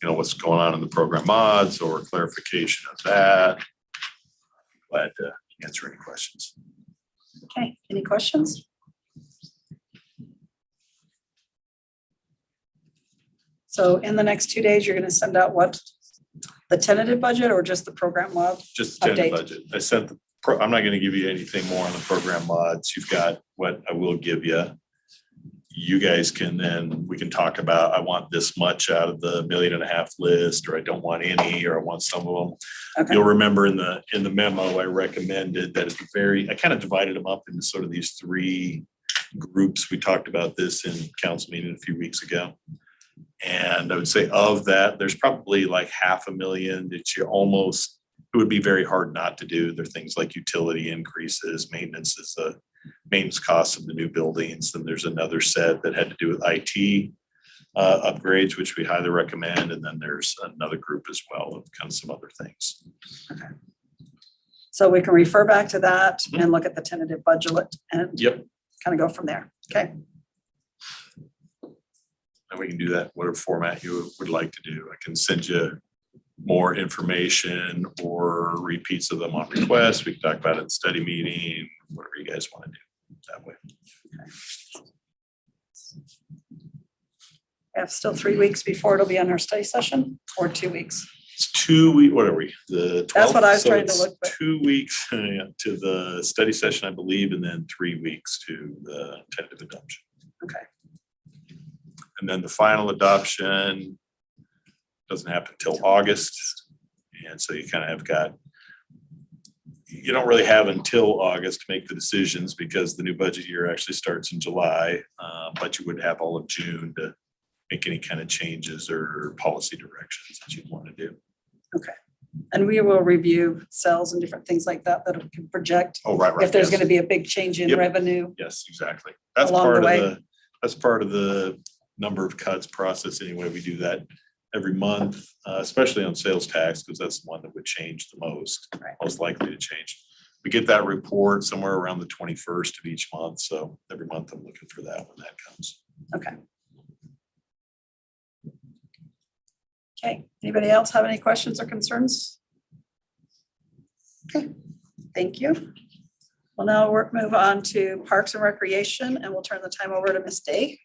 what's going on in the program mods or clarification of that, glad to answer any questions. Okay, any questions? So in the next 2 days, you're going to send out what? The tentative budget or just the program mod? Just the tentative Update. budget. I sent I'm not going to give you anything more on the program mods. You've got what I will give you. You guys can then, we can talk about, I want this much out of the $1.5 million list, or I don't want any, or I want some of them. Okay. You'll remember in the memo, I recommended that I kind of divided them up into sort of these 3 groups. We talked about this in council meeting a few weeks ago. And I would say of that, there's probably like $500,000 that it would be very hard not to do. There are things like utility increases, maintenance costs of the new buildings. Then there's another set that had to do with IT upgrades, which we highly recommend. And then there's another group as well of kind of some other things. Okay. So we can refer back to that and look at the tentative budget and Yep. kind of go from there. Okay. And we can do that, whatever format you would like to do. I can send you more information or repeats of them on request. We can talk about it in study meeting, whatever you guys want to do that way. We have still 3 weeks before it'll be on our study session, or 2 weeks. It's 2 weeks, what are we? The 12th? That's what I was So trying to it's look for. 2 weeks to the study session, I believe, and then 3 weeks to the tentative adoption. Okay. And then the final adoption doesn't happen until August. And so you kind of you don't really have until August to make the decisions, because the new budget year actually starts in July, but you would have all of June to make any kind of changes or policy directions that you'd want to do. Okay. And we will review cells and different things like that we can project. Oh, right. If there's yes. going to be a big change in Yep. revenue. Yes, exactly. That's Along the way. That's part of the number of cuts process anyway. We do that every month, especially on sales tax, because that's the one that would change the most, Right. most likely to change. We get that report somewhere around the 21st of each month. So every month I'm looking for that when that comes. Okay. Okay. Anybody else have any questions or concerns? Okay. Thank you. We'll now move on to Parks and Recreation, and we'll turn the time over to Miss Day.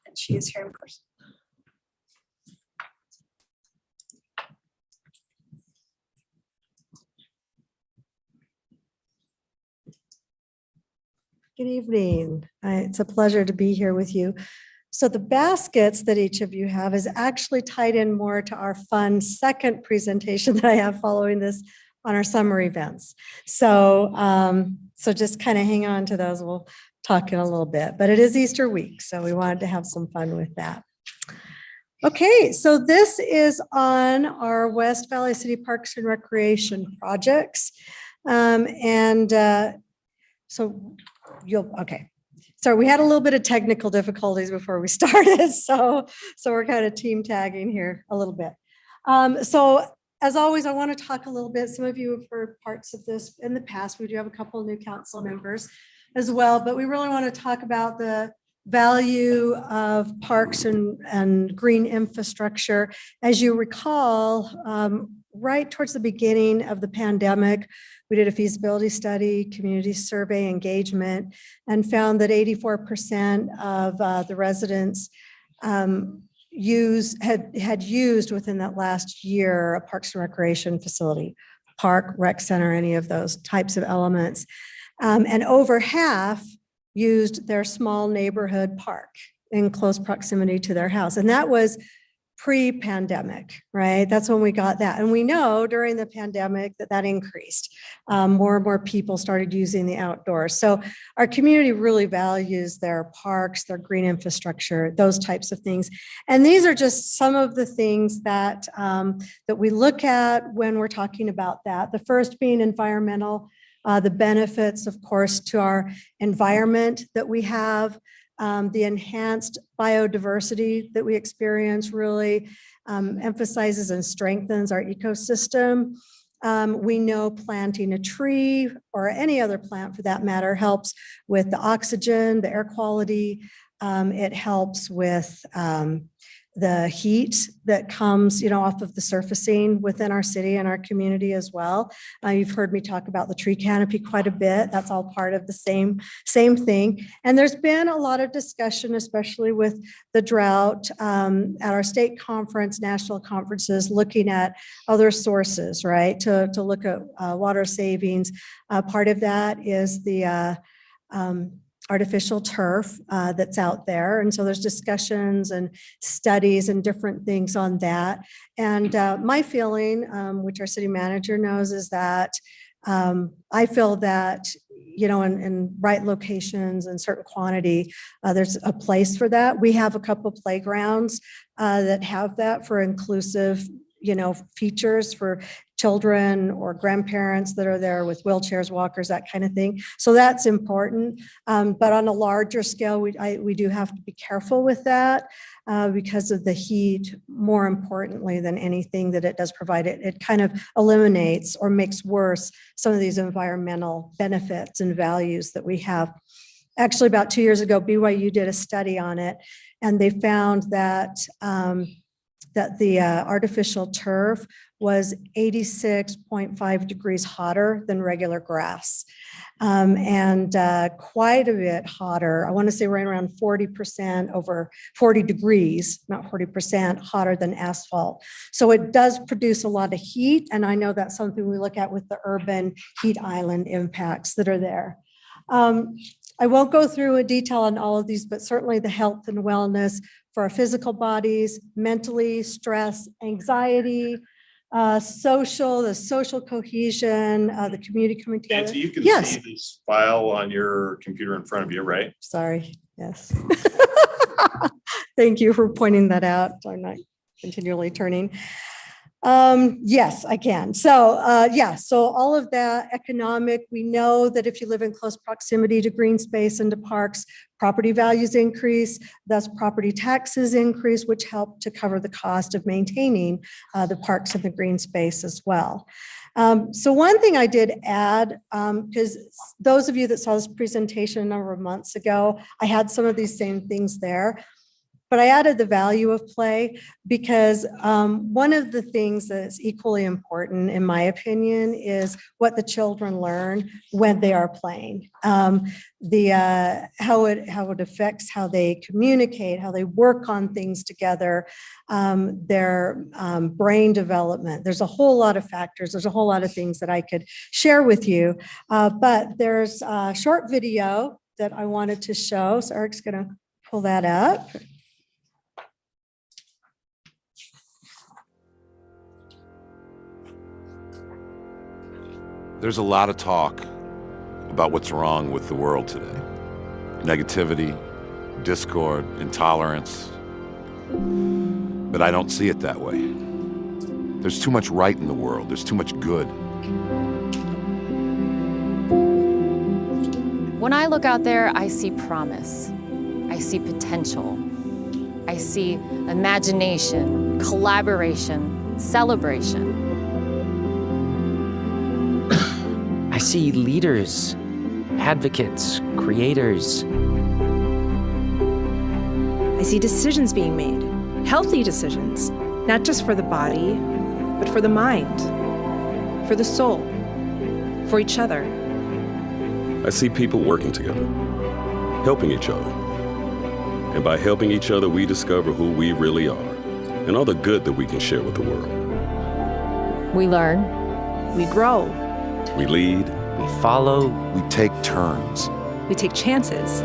And she is here in person. Good evening. It's a pleasure to be here with you. So the baskets that each of you have is actually tied in more to our fun second presentation that I have following this on our summer events. So, so just kind of hang on to those. We'll talk in a little bit, but it is Easter week, so we wanted to have some fun with that. Okay, so this is on our West Valley City Parks and Recreation projects. So we had a little bit of technical difficulties before we started. So we're kind of team tagging here a little bit. So as always, I want to talk a little bit. Some of you have heard parts of this in the past. We do have a couple of new council members as well, but we really want to talk about the value of parks and green infrastructure. As you recall, right towards the beginning of the pandemic, we did a feasibility study, community survey engagement, and found that 84% of the residents had used within that last year a Parks and Recreation facility, park, rec center, any of those types of elements. And over half used their small neighborhood park in close proximity to their house. And that was pre-pandemic, right? That's when we got that. And we know during the pandemic that increased. More and more people started using the outdoors. So our community really values their parks, their green infrastructure, those types of things. And these are just some of the things that, that we look at when we're talking about that. The first being environmental, the benefits, of course, to our environment that we have. The enhanced biodiversity that we experience really emphasizes and strengthens our ecosystem. We know planting a tree or any other plant for that matter helps with the oxygen, the air quality. It helps with the heat that comes, off of the surfacing within our city and our community as well. You've heard me talk about the tree canopy quite a bit. That's all part of the same thing. And there's been a lot of discussion, especially with the drought at our state conference, national conferences, looking at other sources, right? To look at water savings. Part of that is the artificial turf that's out there. And so there's discussions and studies and different things on that. And my feeling, which our city manager knows, is that I feel that, in right locations and certain quantity, there's a place for that. We have a couple playgrounds that have that for inclusive features for children or grandparents that are there with wheelchairs, walkers, that kind of thing. So that's important. But on a larger scale, we do have to be careful with that because of the heat, more importantly than anything that it does provide. It kind of eliminates or makes worse some of these environmental benefits and values that we have. Actually, about 2 years ago, BYU did a study on it, and they found that the artificial turf was 86.5 degrees hotter than regular grass. And quite a bit hotter. I want to say right around 40% over 40 degrees, not 40% hotter than asphalt. So it does produce a lot of heat. And I know that's something we look at with the urban heat island impacts that are there. I won't go through a detail on all of these, but certainly the health and wellness for our physical bodies, mentally, stress, anxiety, the social cohesion, the community coming together. Nancy, you can Yes. see this file on your computer in front of you, right? Sorry, yes. Thank you for pointing that out. So I'm not continually turning. Yes, I can. So so all of that economic, we know that if you live in close proximity to green space and to parks, property values increase, thus property taxes increase, which help to cover the cost of maintaining the parks and the green space as well. So one thing I did add, because those of you that saw this presentation a number of months ago, I had some of these same things there. But I added the value of play because one of the things that's equally important, in my opinion, is what the children learn when they are playing. How it affects how they communicate, how they work on things together, their brain development. There's a whole lot of factors. There's a whole lot of things that I could share with you. But there's a short video that I wanted to show. So Eric's going to pull that up. There's a lot of talk about what's wrong with the world today. Negativity, discord, intolerance. But I don't see it that way. There's too much right in the world. There's too much good. When I look out there, I see promise. I see potential. I see imagination, collaboration, celebration. I see leaders, advocates, creators. I see decisions being made, healthy decisions, not just for the body, but for the mind, for the soul, for each other. I see people working together, helping each other. And by helping each other, we discover who we really are and all the good that we can share with the world. We learn. We grow. We lead. We follow. We take turns. We take chances.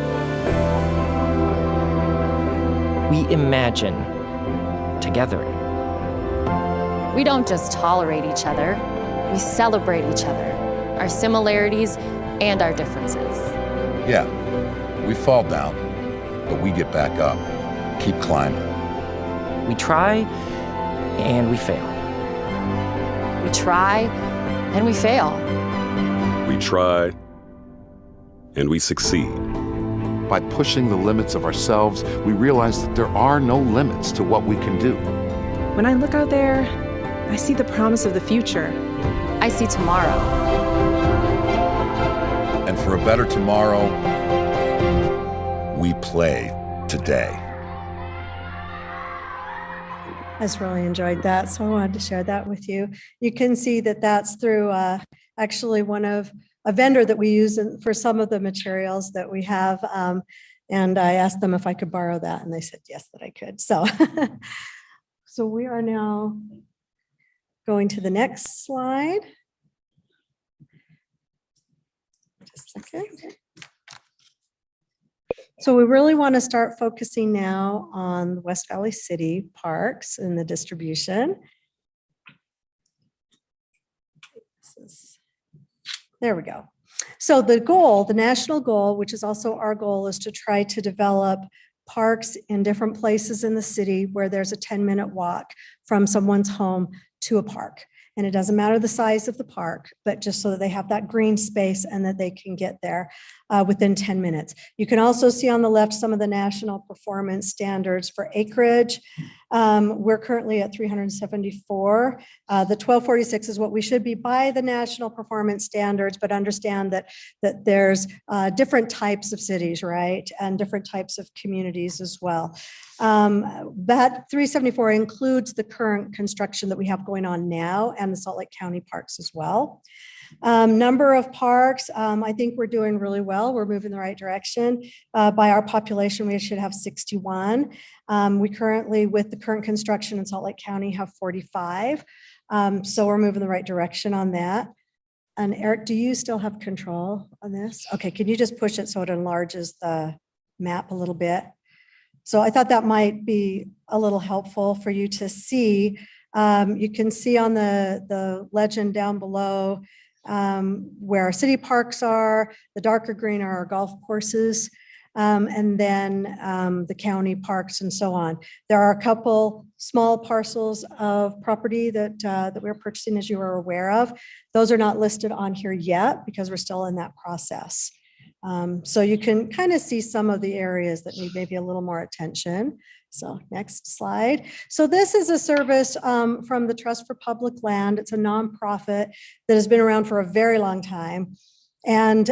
We imagine. together. We don't just tolerate each other, we celebrate each other, our similarities and our differences. Yeah, we fall down, but we get back up, keep climbing. We try and we fail. We try and we fail. We try and we succeed. By pushing the limits of ourselves, we realize that there are no limits to what we can do. When I look out there, I see the promise of the future. I see tomorrow. And for a better tomorrow, we play today. I just really enjoyed that, so I wanted to share that with you. You can see that that's through actually a vendor that we use for some of the materials that we have. And I asked them if I could borrow that, and they said yes, that I could. So, so we are now going to the next slide. Just a second. So we really want to start focusing now on the West Valley City parks and the distribution. There we go. So the goal, the national goal, which is also our goal, is to try to develop parks in different places in the city where there's a 10-minute walk from someone's home to a park. And it doesn't matter the size of the park, but just so that they have that green space and that they can get there within 10 minutes. You can also see on the left some of the national performance standards for acreage. We're currently at 374. The 1246 is what we should be by the national performance standards, but understand that there's different types of cities, right? And different types of communities as well. That 374 includes the current construction that we have going on now and the Salt Lake County parks as well. Number of parks, I think we're doing really well. We're moving in the right direction. By our population, we should have 61. We currently, with the current construction in Salt Lake County, have 45. So we're moving in the right direction on that. And Eric, do you still have control on this? Okay, can you just push it so it enlarges the map a little bit? So I thought that might be a little helpful for you to see. You can see on the legend down below where our city parks are. The darker green are our golf courses, and then the county parks and so on. There are a couple small parcels of property that we're purchasing, as you are aware of. Those are not listed on here yet because we're still in that process. So you can kind of see some of the areas that need maybe a little more attention. So next slide. So this is a service from the Trust for Public Land. It's a nonprofit that has been around for a very long time. And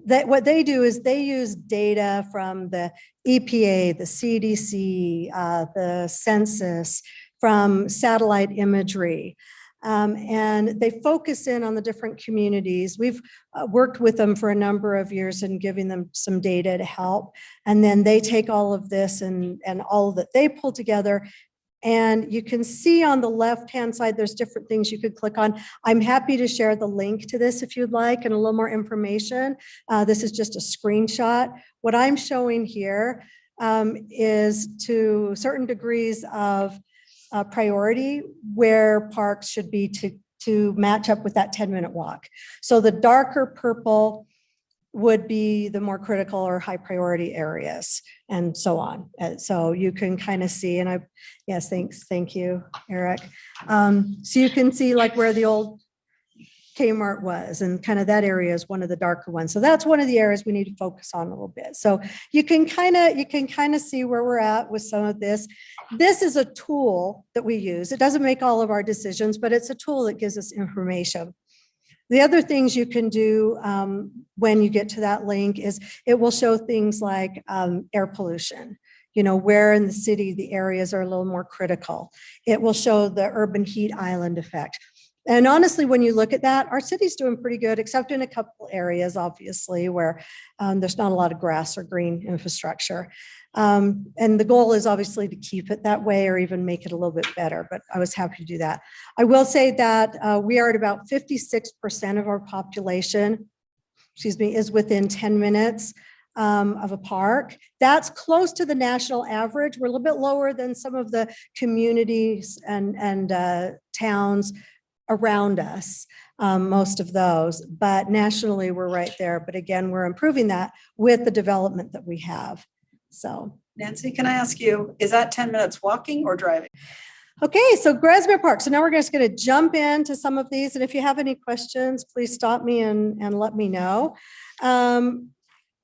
what they do is they use data from the EPA, the CDC, the census, from satellite imagery. And they focus in on the different communities. We've worked with them for a number of years and giving them some data to help. And then they take all of this and all that they pull together. And you can see on the left-hand side, there's different things you could click on. I'm happy to share the link to this if you'd like and a little more information. This is just a screenshot. What I'm showing here is to certain degrees of priority where parks should be to match up with that 10-minute walk. So the darker purple would be the more critical or high priority areas and so on. And so you can kind of see, and yes, thank you, Eric. So you can see like where the old Kmart was, and kind of that area is one of the darker ones. So that's one of the areas we need to focus on a little bit. So you can kind of see where we're at with some of this. This is a tool that we use. It doesn't make all of our decisions, but it's a tool that gives us information. The other things you can do when you get to that link is it will show things like air pollution. You know, where in the city the areas are a little more critical. It will show the urban heat island effect. And honestly, when you look at that, our city's doing pretty good, except in a couple areas, obviously, where there's not a lot of grass or green infrastructure. And the goal is obviously to keep it that way or even make it a little bit better, but I was happy to do that. I will say that we are at about 56% of our population, is within 10 minutes of a park. That's close to the national average. We're a little bit lower than some of the communities and towns around us, most of those, but nationally we're right there. But again, we're improving that with the development that we have. So Nancy, can I ask you, is that 10 minutes walking or driving? okay, so Grassberry Park. So now we're just going to jump into some of these. And if you have any questions, please stop me and let me know.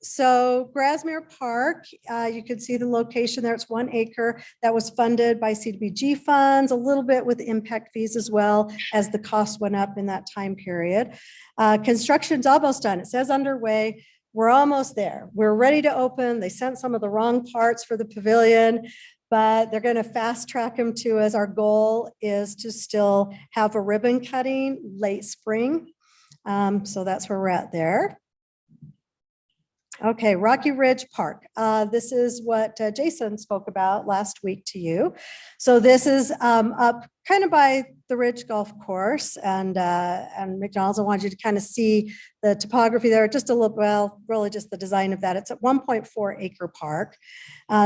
So Grassberry Park, you can see the location there. It's 1 acre that was funded by CDBG funds, a little bit with impact fees as well as the cost went up in that time period. Construction's almost done. It says underway. We're almost there. We're ready to open. They sent some of the wrong parts for the pavilion, but they're going to fast track them to us. Our goal is to still have a ribbon cutting late spring. So that's where we're at there. Okay, Rocky Ridge Park. This is what Jason spoke about last week to you. So this is up kind of by the Ridge Golf Course, and McDonald's. I wanted you to kind of see the topography there, just a little, well, really just the design of that. It's a 1.4 acre park.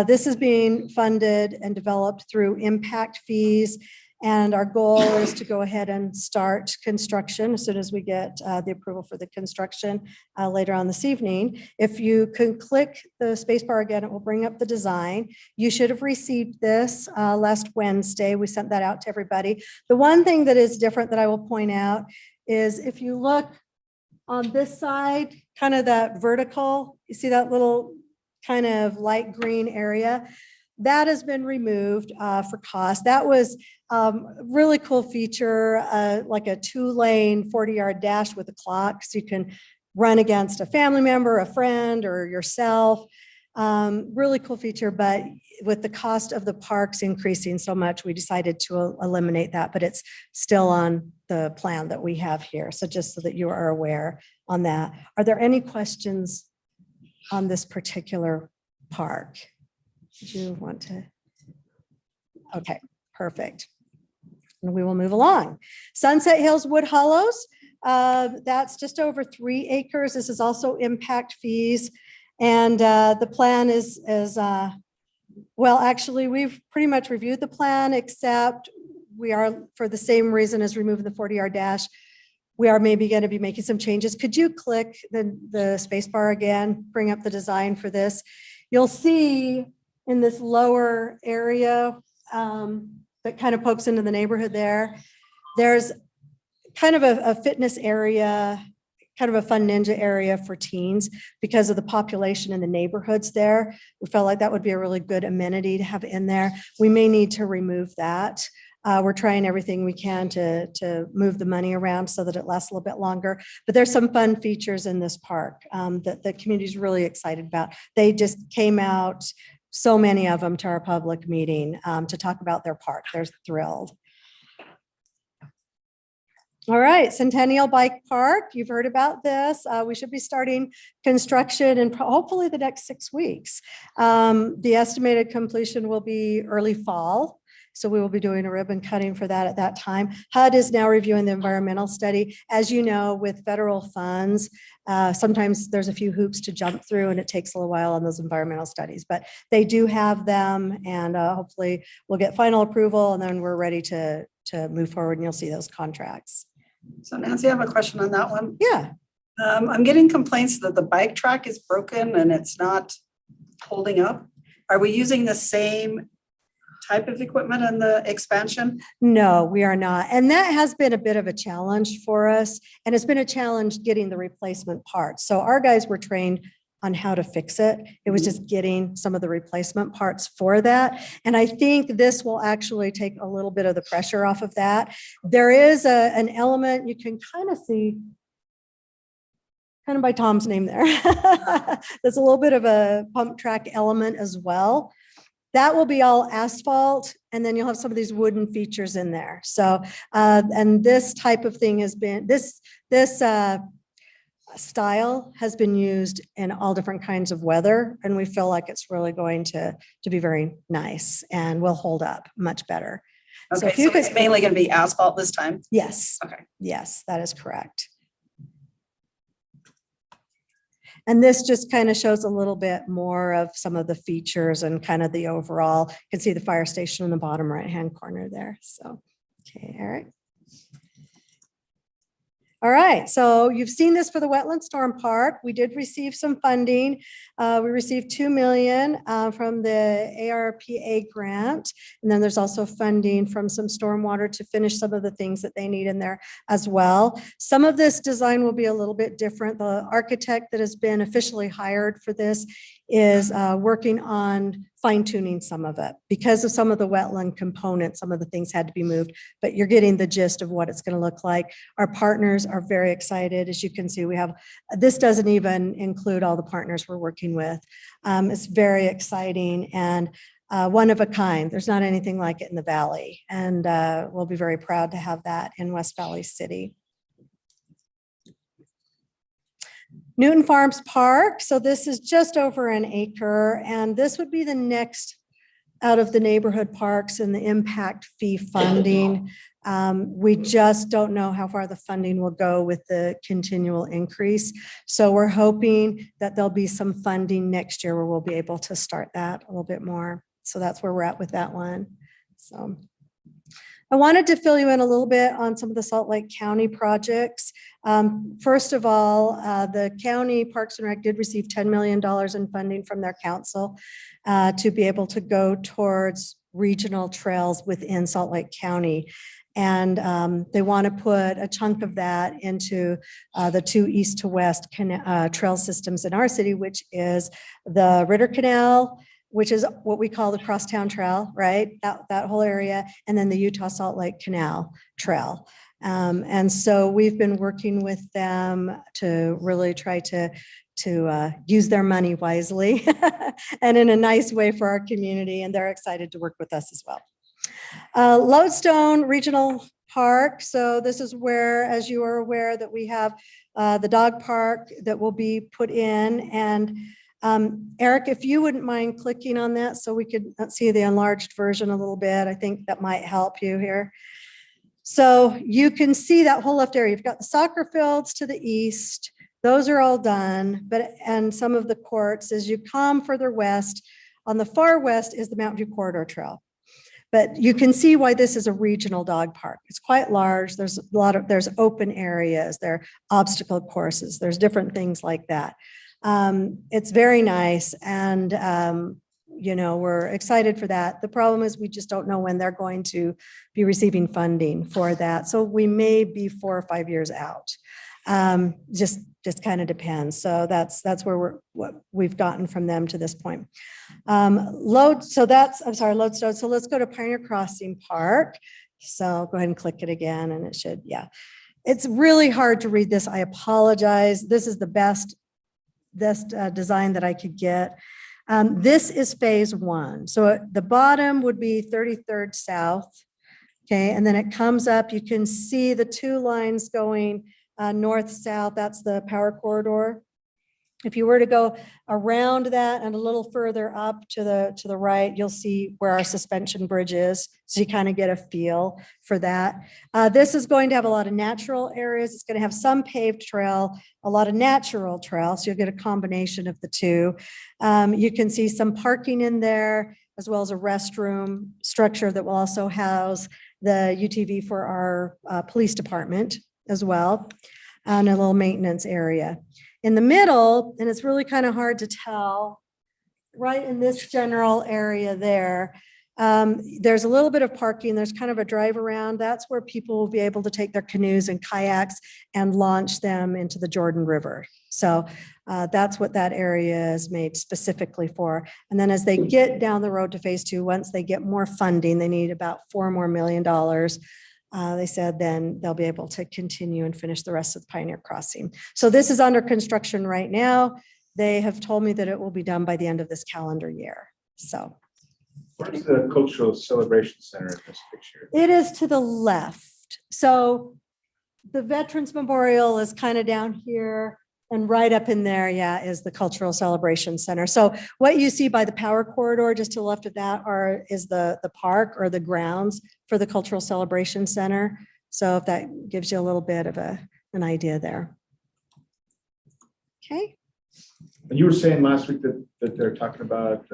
This is being funded and developed through impact fees. And our goal is to go ahead and start construction as soon as we get the approval for the construction later on this evening. If you can click the space bar again, it will bring up the design. You should have received this last Wednesday. We sent that out to everybody. The one thing that is different that I will point out is if you look on this side, kind of that vertical, you see that little kind of light green area? That has been removed for cost. That was really cool feature, like a 2-lane 40-yard dash with a clock. So you can run against a family member, a friend, or yourself. Really cool feature, but with the cost of the parks increasing so much, we decided to eliminate that, but it's still on the plan that we have here. So just so that you are aware on that. Are there any questions on this particular park? Did you want to? Okay, perfect. And we will move along. Sunset Hills Wood Hollows, that's just over 3 acres. This is also impact fees. And the plan is well, actually, we've pretty much reviewed the plan, except we are, for the same reason as removing the 40-yard dash, we are maybe going to be making some changes. Could you click the space bar again, bring up the design for this? You'll see in this lower area that kind of pokes into the neighborhood there, there's kind of a fitness area, kind of a fun ninja area for teens because of the population in the neighborhoods there. We felt like that would be a really good amenity to have in there. We may need to remove that. We're trying everything we can to move the money around so that it lasts a little bit longer. But there's some fun features in this park that the community is really excited about. They just came out, so many of them, to our public meeting to talk about their park. They're thrilled. All right, Centennial Bike Park. You've heard about this. We should be starting construction in hopefully the next 6 weeks. The estimated completion will be early fall. So we will be doing a ribbon cutting for that at that time. HUD is now reviewing the environmental study. As you know, with federal funds, sometimes there's a few hoops to jump through and it takes a little while on those environmental studies, but they do have them, and hopefully we'll get final approval and then we're ready to move forward and you'll see those contracts. So Nancy, I have a question on that one. Yeah. I'm getting complaints that the bike track is broken and it's not holding up. Are we using the same type of equipment in the expansion? No, we are not. And that has been a bit of a challenge for us. And it's been a challenge getting the replacement parts. So our guys were trained on how to fix it. It was just getting some of the replacement parts for that. And I think this will actually take a little bit of the pressure off of that. There is an element you can kind of see, kind of by Tom's name there. There's a little bit of a pump track element as well. That will be all asphalt, and then you'll have some of these wooden features in there. So, and this type of thing has been, this style has been used in all different kinds of weather, and we feel like it's really going to be very nice and will hold up much better. Okay, so it's mainly going to be asphalt this time? Yes. Okay. Yes, that is correct. And this just kind of shows a little bit more of some of the features and kind of the overall. You can see the fire station in the bottom right-hand corner there. So, okay, Eric. All right, so you've seen this for the Wetland Storm Park. We did receive some funding. We received 2 million from the ARPA grant. And then there's also funding from some stormwater to finish some of the things that they need in there as well. Some of this design will be a little bit different. The architect that has been officially hired for this is working on fine tuning some of it because of some of the wetland components. Some of the things had to be moved, but you're getting the gist of what it's going to look like. Our partners are very excited. As you can see, we have, this doesn't even include all the partners we're working with. It's very exciting and one of a kind. There's not anything like it in the Valley. And we'll be very proud to have that in West Valley City. Newton Farms Park. So this is just over an acre, and this would be the next out of the neighborhood parks and the impact fee funding. We just don't know how far the funding will go with the continual increase. So we're hoping that there'll be some funding next year where we'll be able to start that a little bit more. So that's where we're at with that one. So I wanted to fill you in a little bit on some of the Salt Lake County projects. First of all, the county Parks and Rec did receive $10 million in funding from their council to be able to go towards regional trails within Salt Lake County. And they want to put a chunk of that into the 2 east to west trail systems in our city, which is the Ritter Canal, which is what we call the Crosstown Trail, right? That whole area, and then the Utah Salt Lake Canal Trail. And so we've been working with them to really try to use their money wisely and in a nice way for our community. And they're excited to work with us as well. Lodestone Regional Park. So this is where, as you are aware, that we have the dog park that will be put in. And Eric, if you wouldn't mind clicking on that so we could see the enlarged version a little bit, I think that might help you here. So you can see that whole left area. You've got the soccer fields to the east. Those are all done, and some of the courts. As you come further west, on the far west is the Mountain View Corridor Trail. But you can see why this is a regional dog park. It's quite large. There's there's open areas, there are obstacle courses, there's different things like that. It's very nice, and you know, we're excited for that. The problem is we just don't know when they're going to be receiving funding for that. So we may be 4 or 5 years out. Just kind of depends. So that's where what we've gotten from them to this point. Lodestone. So let's go to Pioneer Crossing Park. So go ahead and click it again, and it should, yeah. It's really hard to read this. I apologize. This is the best design that I could get. This is phase 1. So at the bottom would be 33rd South. Okay, and then it comes up. You can see the 2 lines going north-south. That's the power corridor. If you were to go around that and a little further up to the right, you'll see where our suspension bridge is. So you kind of get a feel for that. This is going to have a lot of natural areas. It's going to have some paved trail, a lot of natural trail. So you'll get a combination of the 2. You can see some parking in there, as well as a restroom structure that will also house the UTV for our police department as well, and a little maintenance area. In the middle, and it's really kind of hard to tell, right in this general area there, there's a little bit of parking. There's kind of a drive around. That's where people will be able to take their canoes and kayaks and launch them into the Jordan River. So that's what that area is made specifically for. And then as they get down the road to phase 2, once they get more funding, they need about $4 more million. They said then they'll be able to continue and finish the rest of the Pioneer Crossing. So this is under construction right now. They have told me that it will be done by the end of this calendar year. So where's the Cultural Celebration Center in this picture? it is to the left. So the Veterans Memorial is kind of down here, and right up in there, yeah, is the Cultural Celebration Center. So what you see by the power corridor just to the left of that is the park or the grounds for the Cultural Celebration Center. So if that gives you a little bit of an idea there. Okay. And you were saying last week that they're talking about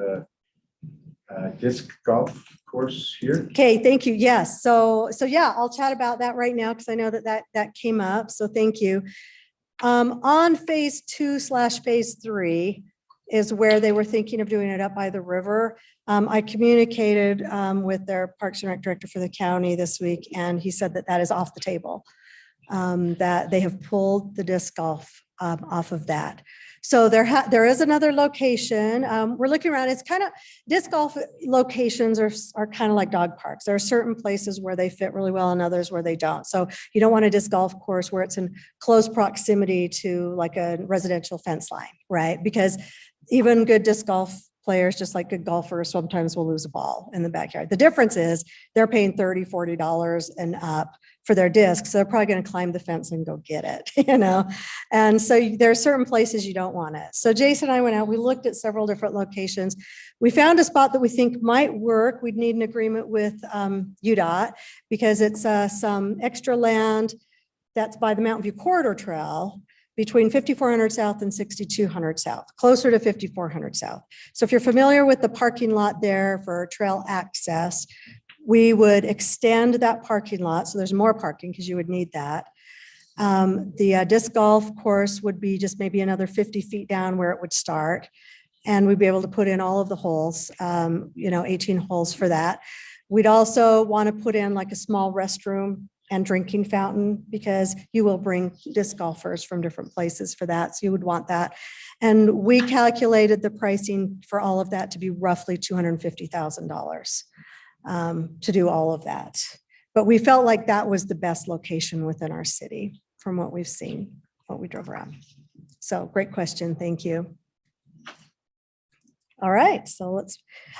disc golf course here. Okay, thank you. Yes. So yeah, I'll chat about that right now because I know that came up. So thank you. On phase 2/phase 3 is where they were thinking of doing it up by the river. I communicated with their Parks and Rec director for the county this week, and he said that is off the table. That they have pulled the disc golf off of that. So there is another location. We're looking around. It's kind of, disc golf locations are kind of like dog parks. There are certain places where they fit really well and others where they don't. So you don't want a disc golf course where it's in close proximity to like a residential fence line, right? Because even good disc golf players, just like good golfers, sometimes will lose a ball in the backyard. The difference is they're paying $30, $40 and up for their discs. So they're probably going to climb the fence and go get it, you know? And so there are certain places you don't want it. So Jason and I went out, we looked at several different locations. We found a spot that we think might work. We'd need an agreement with UDOT because it's some extra land that's by the Mountain View Corridor Trail between 5400 South and 6200 South, closer to 5400 South. So if you're familiar with the parking lot there for trail access, we would extend that parking lot. So there's more parking because you would need that. The disc golf course would be just maybe another 50 feet down where it would start. And we'd be able to put in all of the holes, 18 holes for that. We'd also want to put in like a small restroom and drinking fountain because you will bring disc golfers from different places for that. So you would want that. And we calculated the pricing for all of that to be roughly $250,000 to do all of that. But we felt like that was the best location within our city from what we've seen, what we drove around. So great question. Thank you. All right, so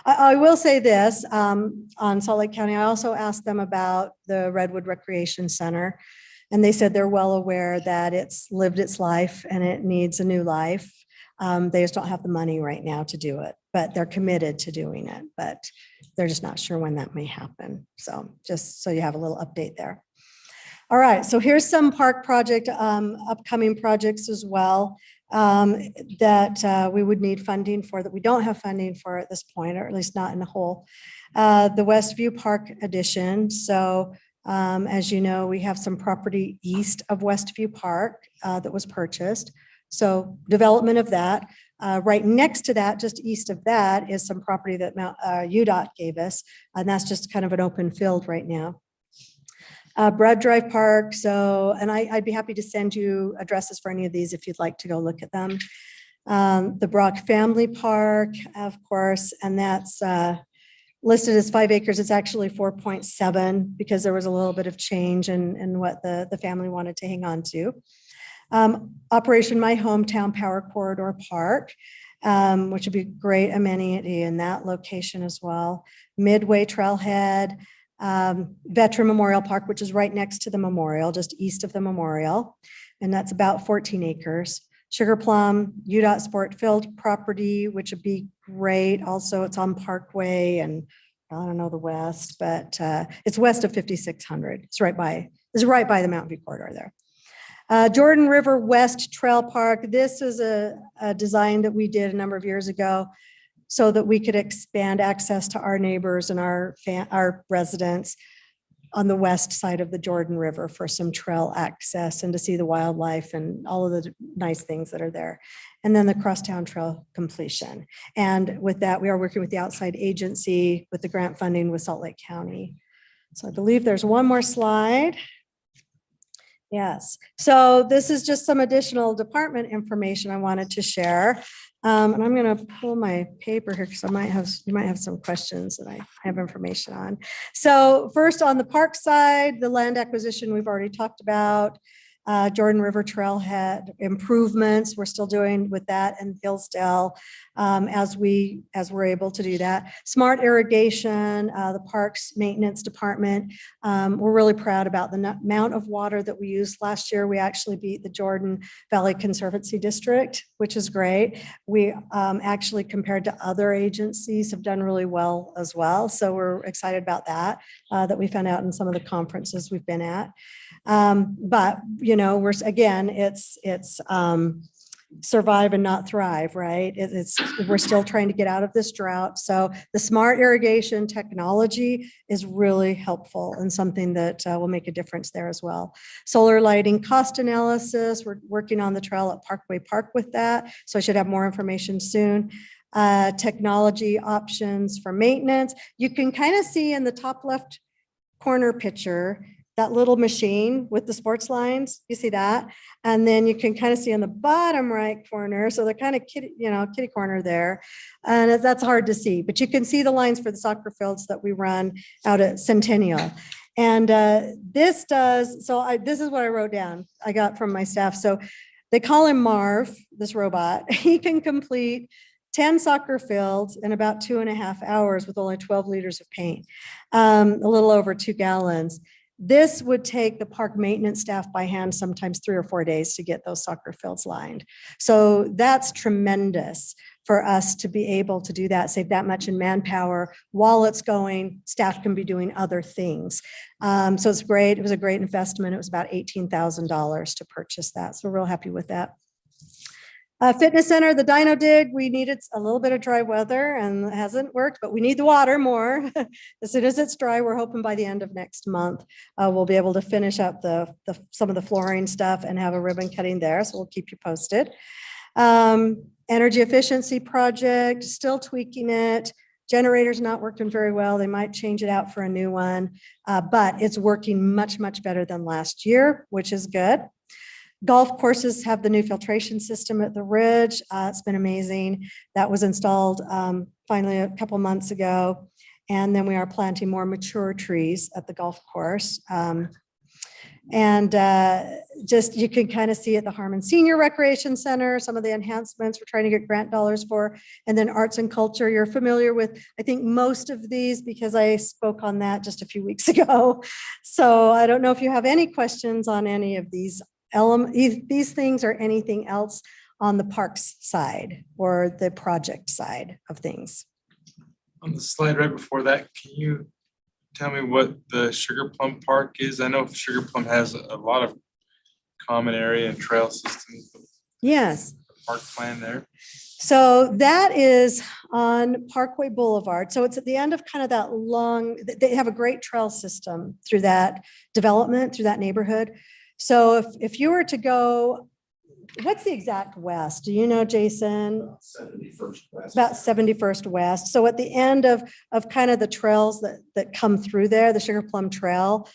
I will say this, on Salt Lake County, I also asked them about the Redwood Recreation Center. And they said they're well aware that it's lived its life and it needs a new life. They just don't have the money right now to do it, but they're committed to doing it, but they're just not sure when that may happen. So just so you have a little update there. All right, so here's some park project, upcoming projects as well. That we would need funding for, that we don't have funding for at this point, or at least not in a whole. The Westview Park addition. So as you know, we have some property east of Westview Park that was purchased. So development of that. Right next to that, just east of that, is some property that UDOT gave us, and that's just kind of an open field right now. Broad Drive Park. So, and I'd be happy to send you addresses for any of these if you'd like to go look at them. The Brock Family Park, of course, and that's listed as 5 acres. It's actually 4.7 because there was a little bit of change in what the family wanted to hang on to. Operation My Hometown Power Corridor Park, which would be a great amenity in that location as well. Midway Trailhead. Veteran Memorial Park, which is right next to the memorial, just east of the memorial. And that's about 14 acres. Sugar Plum, UDOT Sport Field property, which would be great. Also, it's on Parkway and I don't know the west, but it's west of 5600. It's right by the Mountain View Corridor there. Jordan River West Trail Park. This is a design that we did a number of years ago, so that we could expand access to our neighbors and our residents on the west side of the Jordan River for some trail access and to see the wildlife and all of the nice things that are there. And then the Crosstown Trail completion. And with that, we are working with the outside agency with the grant funding with Salt Lake County. So I believe there's one more slide. Yes, so this is just some additional department information I wanted to share. And I'm going to pull my paper here because you might have some questions that I have information on. So first on the park side, the land acquisition we've already talked about. Jordan River Trailhead improvements we're still doing with that and Hillsdale as we're able to do that. Smart irrigation, the parks maintenance department. We're really proud about the amount of water that we used last year. We actually beat the Jordan Valley Conservancy District, which is great. We actually, compared to other agencies, have done really well as well. So we're excited about that, that we found out in some of the conferences we've been at. But we're, again, it's survive and not thrive, right? We're still trying to get out of this drought. So the smart irrigation technology is really helpful and something that will make a difference there as well. Solar lighting cost analysis, we're working on the trail at Parkway Park with that. So I should have more information soon. Technology options for maintenance. You can kind of see in the top left corner picture, that little machine with the sports lines, you see that? And then you can kind of see in the bottom right corner, so they're kind of kitty corner there. And that's hard to see, but you can see the lines for the soccer fields that we run out at Centennial. And this is what I wrote down, I got from my staff. So they call him Marv, this robot. He can complete 10 soccer fields in about 2.5 hours with only 12 liters of paint, a little over 2 gallons. This would take the park maintenance staff by hand sometimes 3 or 4 days to get those soccer fields lined. So that's tremendous for us to be able to do that, save that much in manpower while it's going. Staff can be doing other things. So it's great. It was a great investment. It was about $18,000 to purchase that. So we're real happy with that. Fitness center, the Dino Dig, we needed a little bit of dry weather and it hasn't worked, but we need the water more. As soon as it's dry, we're hoping by the end of next month, we'll be able to finish up some of the flooring stuff and have a ribbon cutting there. So we'll keep you posted. Energy efficiency project, still tweaking it. Generator's not working very well. They might change it out for a new one, but it's working much, much better than last year, which is good. Golf courses have the new filtration system at the Ridge. It's been amazing. That was installed finally a couple months ago. And then we are planting more mature trees at the golf course. Just you can kind of see at the Harmon Senior Recreation Center, some of the enhancements we're trying to get grant dollars for. And then arts and culture, you're familiar with, I think, most of these because I spoke on that just a few weeks ago. So I don't know if you have any questions on any of these these things or anything else on the parks side or the project side of things. On the slide right before that, can you tell me what the Sugar Plum Park is? I know Sugar Plum has a lot of common area and trail systems. Yes. Park plan there. So that is on Parkway Boulevard. So it's at the end of kind of that long, they have a great trail system through that development, through that neighborhood. So if you were to go, what's the exact west? Do you know, Jason? 71st West. About 71st West. So at the end of kind of the trails that come through there, the Sugar Plum Trail,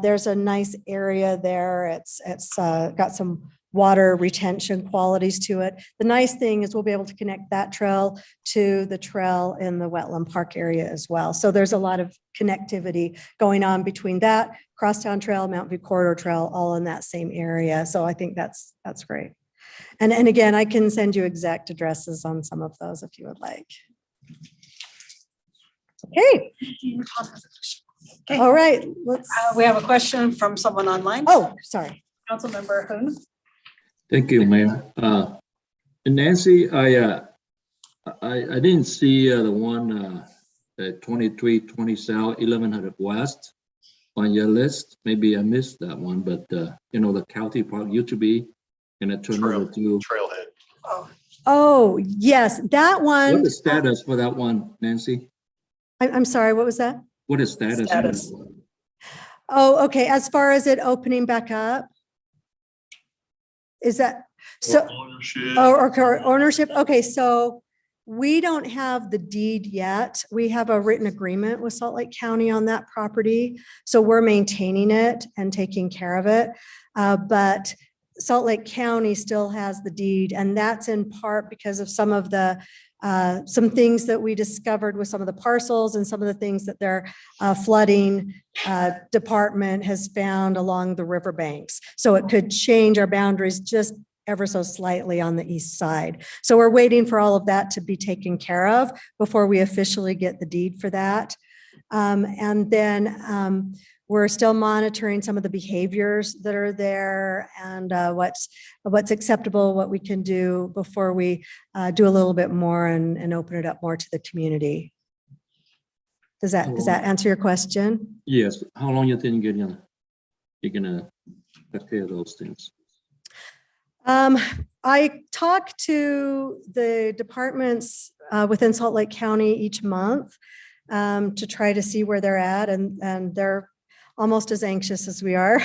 there's a nice area there. It's got some water retention qualities to it. The nice thing is we'll be able to connect that trail to the trail in the Wetland Park area as well. So there's a lot of connectivity going on between that Crosstown Trail, Mountain View Corridor Trail, all in that same area. So I think that's great. And again, I can send you exact addresses on some of those if you would like. Okay. Okay. All right. Let's. We have a question from someone online. Oh, sorry. Councilmember Hoon. Thank you, Mayor. Nancy, I didn't see the one at 2320 South 1100 West on your list. Maybe I missed that one, but the county park used to be in a turned over to Trailhead. Oh, yes, that one. What is status for that one, Nancy? I'm sorry, what was that? What is status? For that one? Oh, okay. As far as it opening back up. Is that so? Ownership. Or ownership. Okay, so we don't have the deed yet. We have a written agreement with Salt Lake County on that property. So we're maintaining it and taking care of it. But Salt Lake County still has the deed, and that's in part because of some of the some things that we discovered with some of the parcels and some of the things that their flooding department has found along the riverbanks. So it could change our boundaries just ever so slightly on the east side. So we're waiting for all of that to be taken care of before we officially get the deed for that. And then we're still monitoring some of the behaviors that are there and what's acceptable, what we can do before we do a little bit more and open it up more to the community. Does that answer your question? Yes. How long you think you're gonna take care of those things? I talk to the departments within Salt Lake County each month to try to see where they're at, and they're almost as anxious as we are.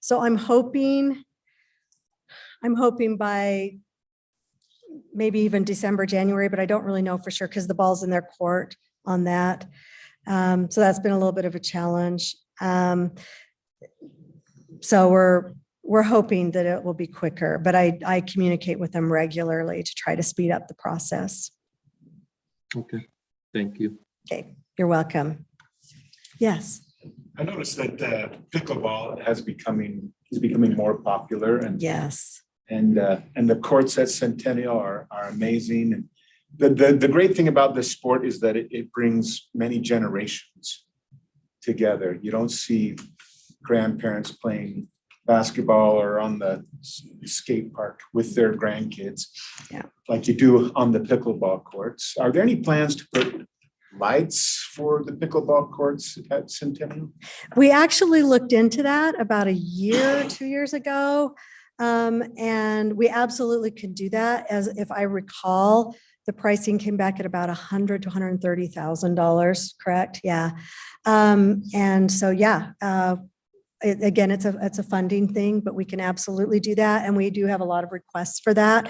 So I'm hoping by maybe even December, January, but I don't really know for sure because the ball's in their court on that. So that's been a little bit of a challenge. So we're hoping that it will be quicker, but I communicate with them regularly to try to speed up the process. Okay, thank you. Okay, you're welcome. Yes. I noticed that pickleball is becoming more popular, and yes, and the courts at Centennial are amazing. And the great thing about this sport is that it brings many generations together. You don't see grandparents playing basketball or on the skate park with their grandkids, like you do on the pickleball courts. Are there any plans to put lights for the pickleball courts at Centennial? we actually looked into that about a year, 2 years ago. And we absolutely could do that. As if I recall, the pricing came back at about $100,000 to $130,000, correct? Yeah. And so, again, it's a funding thing, but we can absolutely do that. And we do have a lot of requests for that.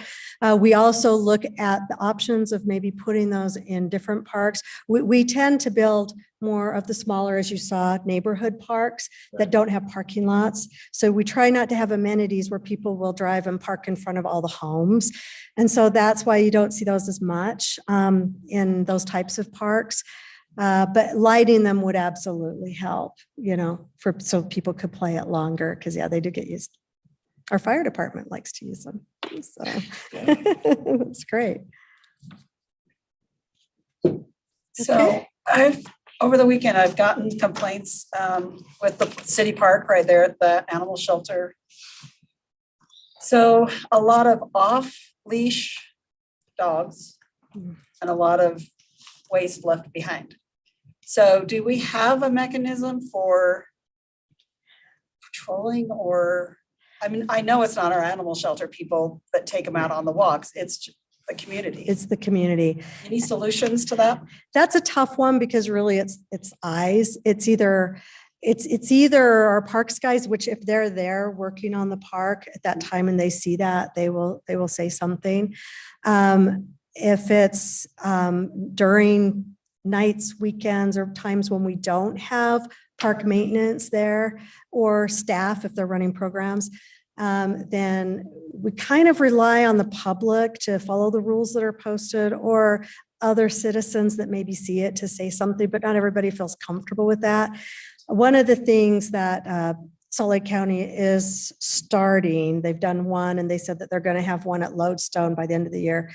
We also look at the options of maybe putting those in different parks. We tend to build more of the smaller, as you saw, neighborhood parks that don't have parking lots. So we try not to have amenities where people will drive and park in front of all the homes. And so that's why you don't see those as much in those types of parks. But lighting them would absolutely help, so people could play it longer, because they do get used. Our fire department likes to use them. So that's great. So over the weekend, I've gotten complaints with the city park right there at the animal shelter. So a lot of off-leash dogs and a lot of waste left behind. So do we have a mechanism for patrolling, or, I know it's not our animal shelter people that take them out on the walks. It's the community. It's the community. Any solutions to that? That's a tough one, because really it's eyes. It's either our parks guys, which if they're there working on the park at that time and they see that, they will say something. If it's during nights, weekends, or times when we don't have park maintenance there or staff, if they're running programs, then we kind of rely on the public to follow the rules that are posted, or other citizens that maybe see it to say something, but not everybody feels comfortable with that. One of the things that Salt Lake County is starting, they've done one, and they said that they're going to have one at Lodestone by the end of the year,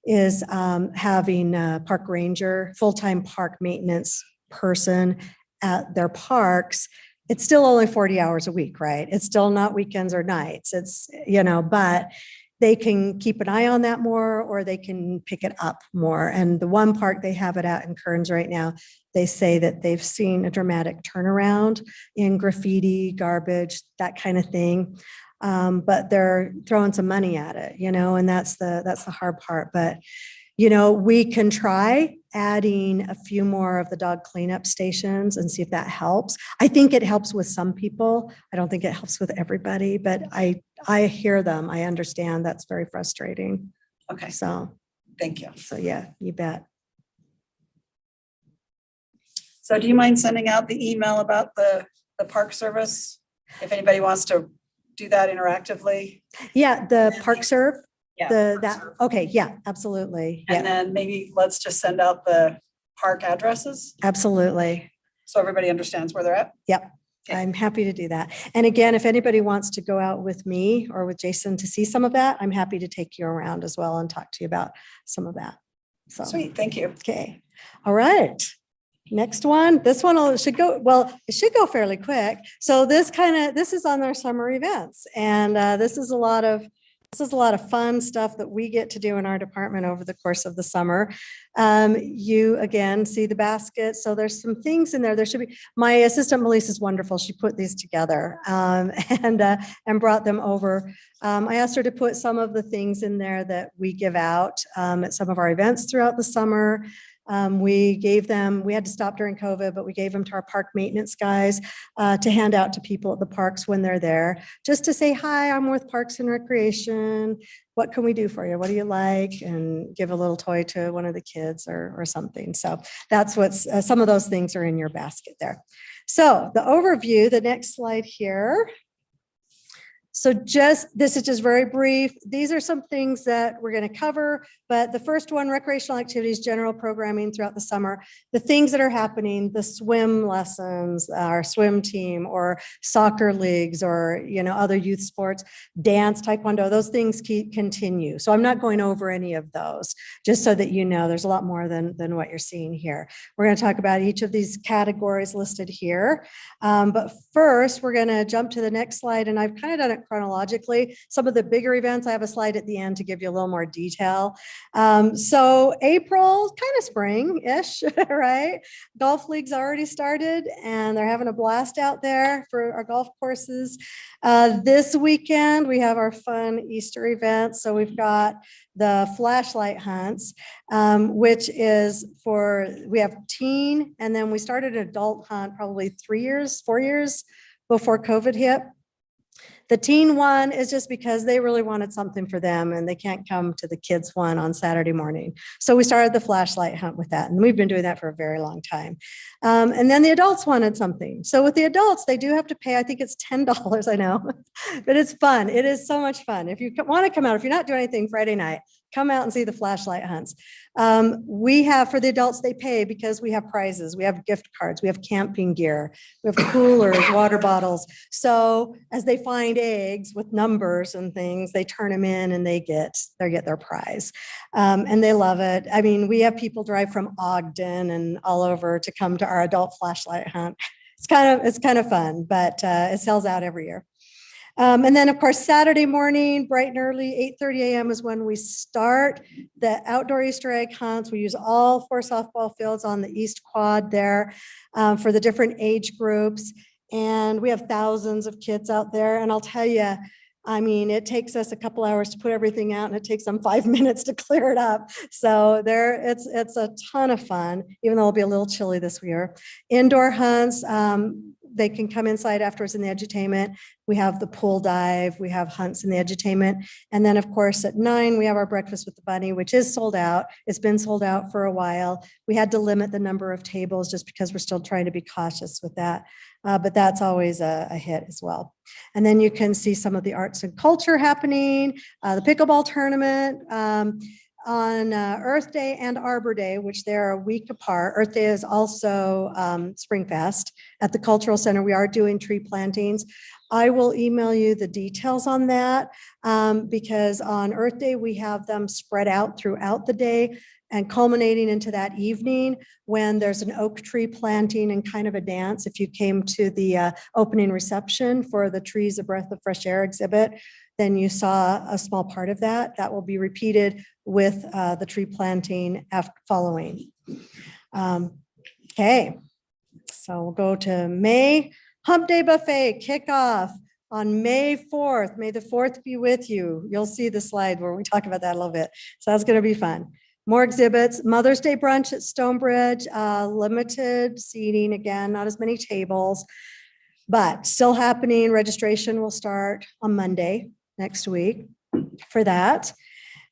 is having a park ranger, full-time park maintenance person at their parks. It's still only 40 hours a week, right? It's still not weekends or nights. It's, but they can keep an eye on that more, or they can pick it up more. And the one park they have it at in Kearns right now, they say that they've seen a dramatic turnaround in graffiti, garbage, that kind of thing. But they're throwing some money at it, and that's the hard part. But, we can try adding a few more of the dog cleanup stations and see if that helps. I think it helps with some people. I don't think it helps with everybody, but I hear them. I understand that's very frustrating. Okay. So thank you. So you bet. So do you mind sending out the email about the park service? If anybody wants to do that interactively? Yeah, the park serve. Yeah. Okay, yeah, absolutely. And then maybe let's just send out the park addresses. Absolutely. So everybody understands where they're at. Yep. Okay. I'm happy to do that. And again, if anybody wants to go out with me or with Jason to see some of that, I'm happy to take you around as well and talk to you about some of that. So sweet, thank you. Okay. All right. Next one. This one should go fairly quick. So this is on our summer events. And this is a lot of This is a lot of fun stuff that we get to do in our department over the course of the summer. You again see the basket. So there's some things in there. There should be, my assistant Melissa is wonderful. She put these together and brought them over. I asked her to put some of the things in there that we give out at some of our events throughout the summer. We gave them, we had to stop during COVID, but we gave them to our park maintenance guys to hand out to people at the parks when they're there, just to say, hi, I'm with Parks and Recreation. What can we do for you? What do you like? And give a little toy to one of the kids or something. So that's what's, some of those things are in your basket there. So the overview, the next slide here. So this is just very brief. These are some things that we're going to cover, but the first one, recreational activities, general programming throughout the summer, the things that are happening, the swim lessons, our swim team or soccer leagues or, other youth sports, dance, taekwondo, those things continue. So I'm not going over any of those, just so that you know there's a lot more than what you're seeing here. We're going to talk about each of these categories listed here. But first, we're going to jump to the next slide, and I've kind of done it chronologically. Some of the bigger events, I have a slide at the end to give you a little more detail. So April, kind of spring-ish, right? Golf league's already started and they're having a blast out there for our golf courses. This weekend, we have our fun Easter event. So we've got the flashlight hunts, which is we have teen, and then we started an adult hunt probably 4 years before COVID hit. The teen one is just because they really wanted something for them and they can't come to the kids one on Saturday morning. So we started the flashlight hunt with that. And we've been doing that for a very long time. And then the adults wanted something. So with the adults, they do have to pay, I think it's $10, I know, but it's fun. It is so much fun. If you want to come out, if you're not doing anything Friday night, come out and see the flashlight hunts. We have, for the adults, they pay because we have prizes. We have gift cards. We have camping gear. We have coolers, water bottles. So as they find eggs with numbers and things, they turn them in and they get their prize. And they love it. I mean, we have people drive from Ogden and all over to come to our adult flashlight hunt. It's kind of fun, but it sells out every year. And then, of course, Saturday morning, bright and early, 8:30 a.m. is when we start the outdoor Easter egg hunts. We use all 4 softball fields on the East Quad there for the different age groups. And we have thousands of kids out there. And I'll tell you, I mean, it takes us a couple hours to put everything out and it takes them 5 minutes to clear it up. So it's a ton of fun, even though it'll be a little chilly this year. Indoor hunts, they can come inside afterwards in the edutainment. We have the pool dive, we have hunts in the edutainment. And then of course at 9, we have our breakfast with the bunny, which is sold out. It's been sold out for a while. We had to limit the number of tables just because we're still trying to be cautious with that. But that's always a hit as well. And then you can see some of the arts and culture happening, the pickleball tournament, on Earth Day and Arbor Day, which they're a week apart. Earth Day is also Springfest at the Cultural Center. We are doing tree plantings. I will email you the details on that because on Earth Day, we have them spread out throughout the day and culminating into that evening when there's an oak tree planting and kind of a dance. If you came to the opening reception for the Trees, a Breath of Fresh Air exhibit, then you saw a small part of that. That will be repeated with the tree planting following. Okay, so we'll go to May. Hump Day Buffet kickoff on May 4th. May the 4th be with you. You'll see the slide where we talk about that a little bit. So that's going to be fun. More exhibits. Mother's Day brunch at Stonebridge. Limited seating again, not as many tables, but still happening. Registration will start on Monday next week for that.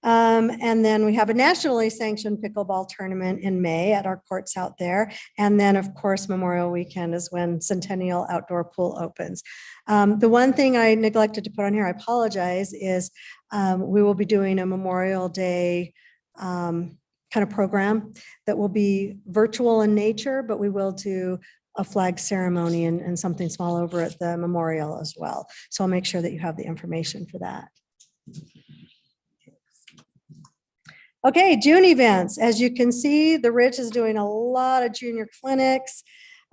And then we have a nationally sanctioned pickleball tournament in May at our courts out there. And then of course, Memorial Weekend is when Centennial Outdoor Pool opens. The one thing I neglected to put on here, I apologize, is we will be doing a Memorial Day kind of program that will be virtual in nature, but we will do a flag ceremony and something small over at the memorial as well. So I'll make sure that you have the information for that. Okay, June events. As you can see, the Ridge is doing a lot of junior clinics.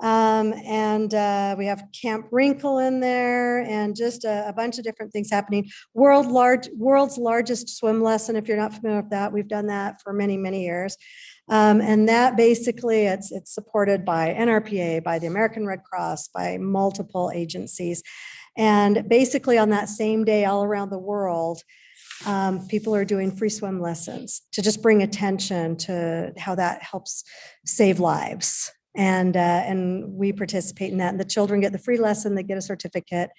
We have Camp Wrinkle in there and just a bunch of different things happening. World's largest swim lesson. If you're not familiar with that, we've done that for many, many years. And that basically it's supported by NRPA, by the American Red Cross, by multiple agencies. And basically on that same day all around the world, people are doing free swim lessons to just bring attention to how that helps save lives. And we participate in that. And the children get the free lesson, they get a certificate.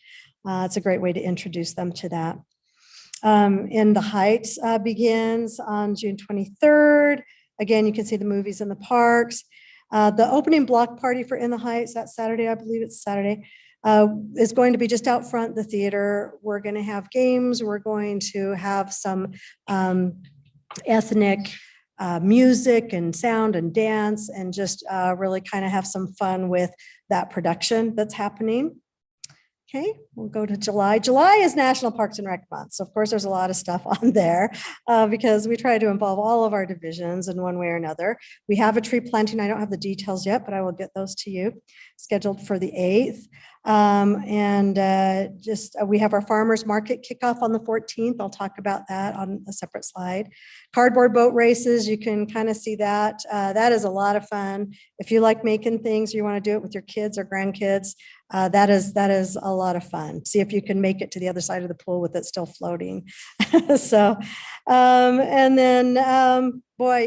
It's a great way to introduce them to that. In the Heights begins on June 23rd. Again, you can see the movies in the parks. The opening block party for In the Heights, that Saturday, I believe it's Saturday, is going to be just out front the theater. We're going to have games. We're going to have some ethnic music and sound and dance and just really kind of have some fun with that production that's happening. Okay, we'll go to July. July is National Parks and Rec Month. So of course there's a lot of stuff on there because we try to involve all of our divisions in one way or another. We have a tree planting. I don't have the details yet, but I will get those to you, scheduled for the 8th. We have our farmers market kickoff on the 14th. I'll talk about that on a separate slide. Cardboard boat races, you can kind of see that. That is a lot of fun. If you like making things, you want to do it with your kids or grandkids, that is a lot of fun. See if you can make it to the other side of the pool with it still floating. So, boy,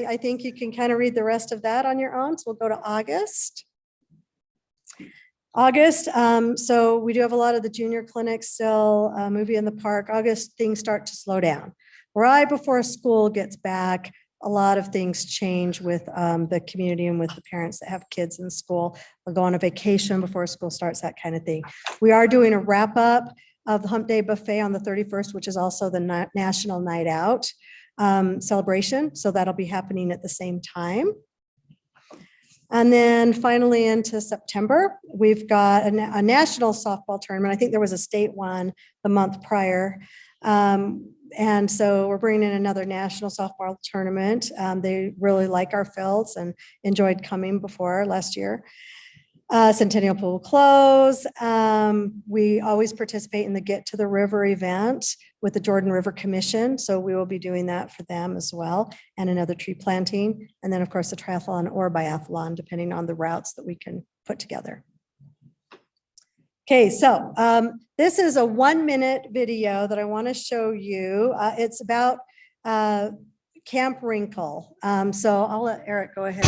I think you can kind of read the rest of that on your own. So we'll go to August. So we do have a lot of the junior clinics still, movie in the park. August, things start to slow down. Right before school gets back, a lot of things change with the community and with the parents that have kids in school. They'll go on a vacation before school starts, that kind of thing. We are doing a wrap up of the Hump Day Buffet on the 31st, which is also the National Night Out celebration. So that'll be happening at the same time. And then finally into September, we've got a national softball tournament. I think there was a state one the month prior. And so we're bringing in another national softball tournament. They really like our fields and enjoyed coming before last year. Centennial Pool will close. We always participate in the Get to the River event with the Jordan River Commission. So we will be doing that for them as well, and another tree planting. And then of course the triathlon or biathlon, depending on the routes that we can put together. Okay, so this is a 1-minute video that I want to show you. It's about Camp Wrinkle. So I'll let Eric go ahead.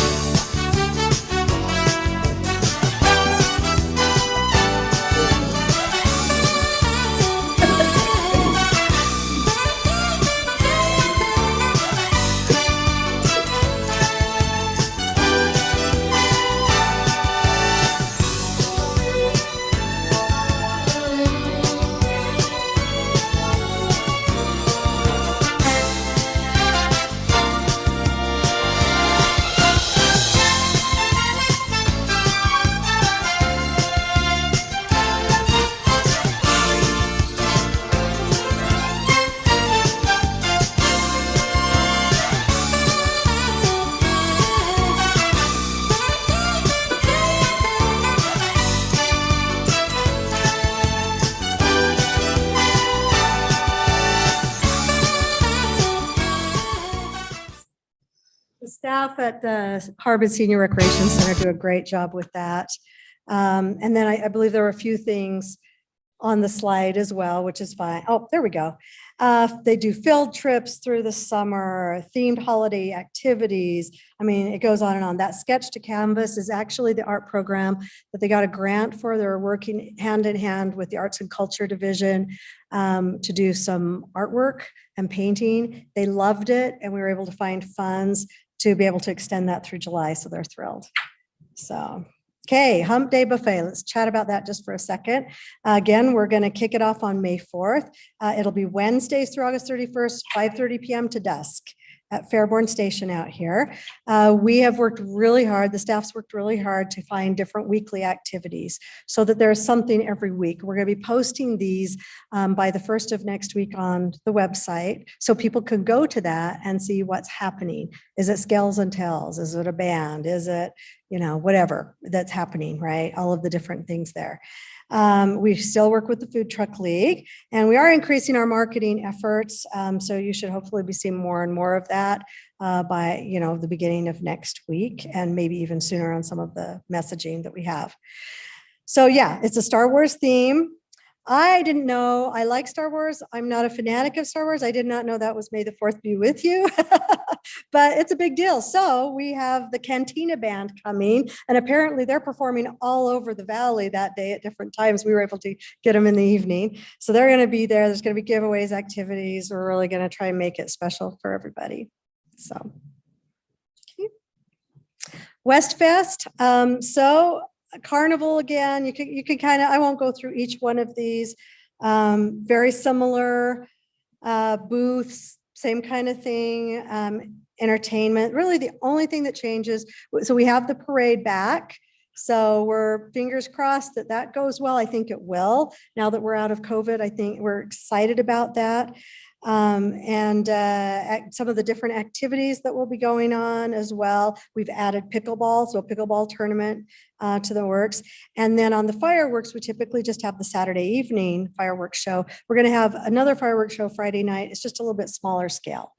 Staff at the Harvard Senior Recreation Center do a great job with that. And then I believe there were a few things on the slide as well, which is fine. Oh, there we go. They do field trips through the summer, themed holiday activities. I mean, it goes on and on. That Sketch to Canvas is actually the art program that they got a grant for. They're working hand in hand with the Arts and Culture Division to do some artwork and painting. They loved it, and we were able to find funds to be able to extend that through July. So they're thrilled. So, okay, Hump Day Buffet. Let's chat about that just for a second. Again, we're going to kick it off on May 4th. It'll be Wednesdays through August 31st, 5:30 p.m. to dusk. at Fairborn Station out here. We have worked really hard, the staff's worked really hard to find different weekly activities so that there's something every week. We're going to be posting these by the 1st of next week on the website, so people can go to that and see what's happening. Is it Scales and Tells? Is it a band? Is it, whatever that's happening, right? All of the different things there. We still work with the Food Truck League, and we are increasing our marketing efforts. So you should hopefully be seeing more and more of that by, the beginning of next week, and maybe even sooner on some of the messaging that we have. So yeah, it's a Star Wars theme. I didn't know, I like Star Wars. I'm not a fanatic of Star Wars. I did not know that was May the 4th be with you, but it's a big deal. So we have the Cantina Band coming, and apparently they're performing all over the valley that day at different times. We were able to get them in the evening. So they're going to be there. There's going to be giveaways, activities. We're really going to try and make it special for everybody. So, okay. Westfest. So Carnival again, you can kind of, I won't go through each one of these. Very similar booths, same kind of thing. Entertainment, really the only thing that changes. So we have the parade back. So we're fingers crossed that that goes well. I think it will. Now that we're out of COVID, I think we're excited about that. And some of the different activities that will be going on as well. We've added pickleball, so a pickleball tournament to the works. And then on the fireworks, we typically just have the Saturday evening fireworks show. We're going to have another fireworks show Friday night. It's just a little bit smaller scale.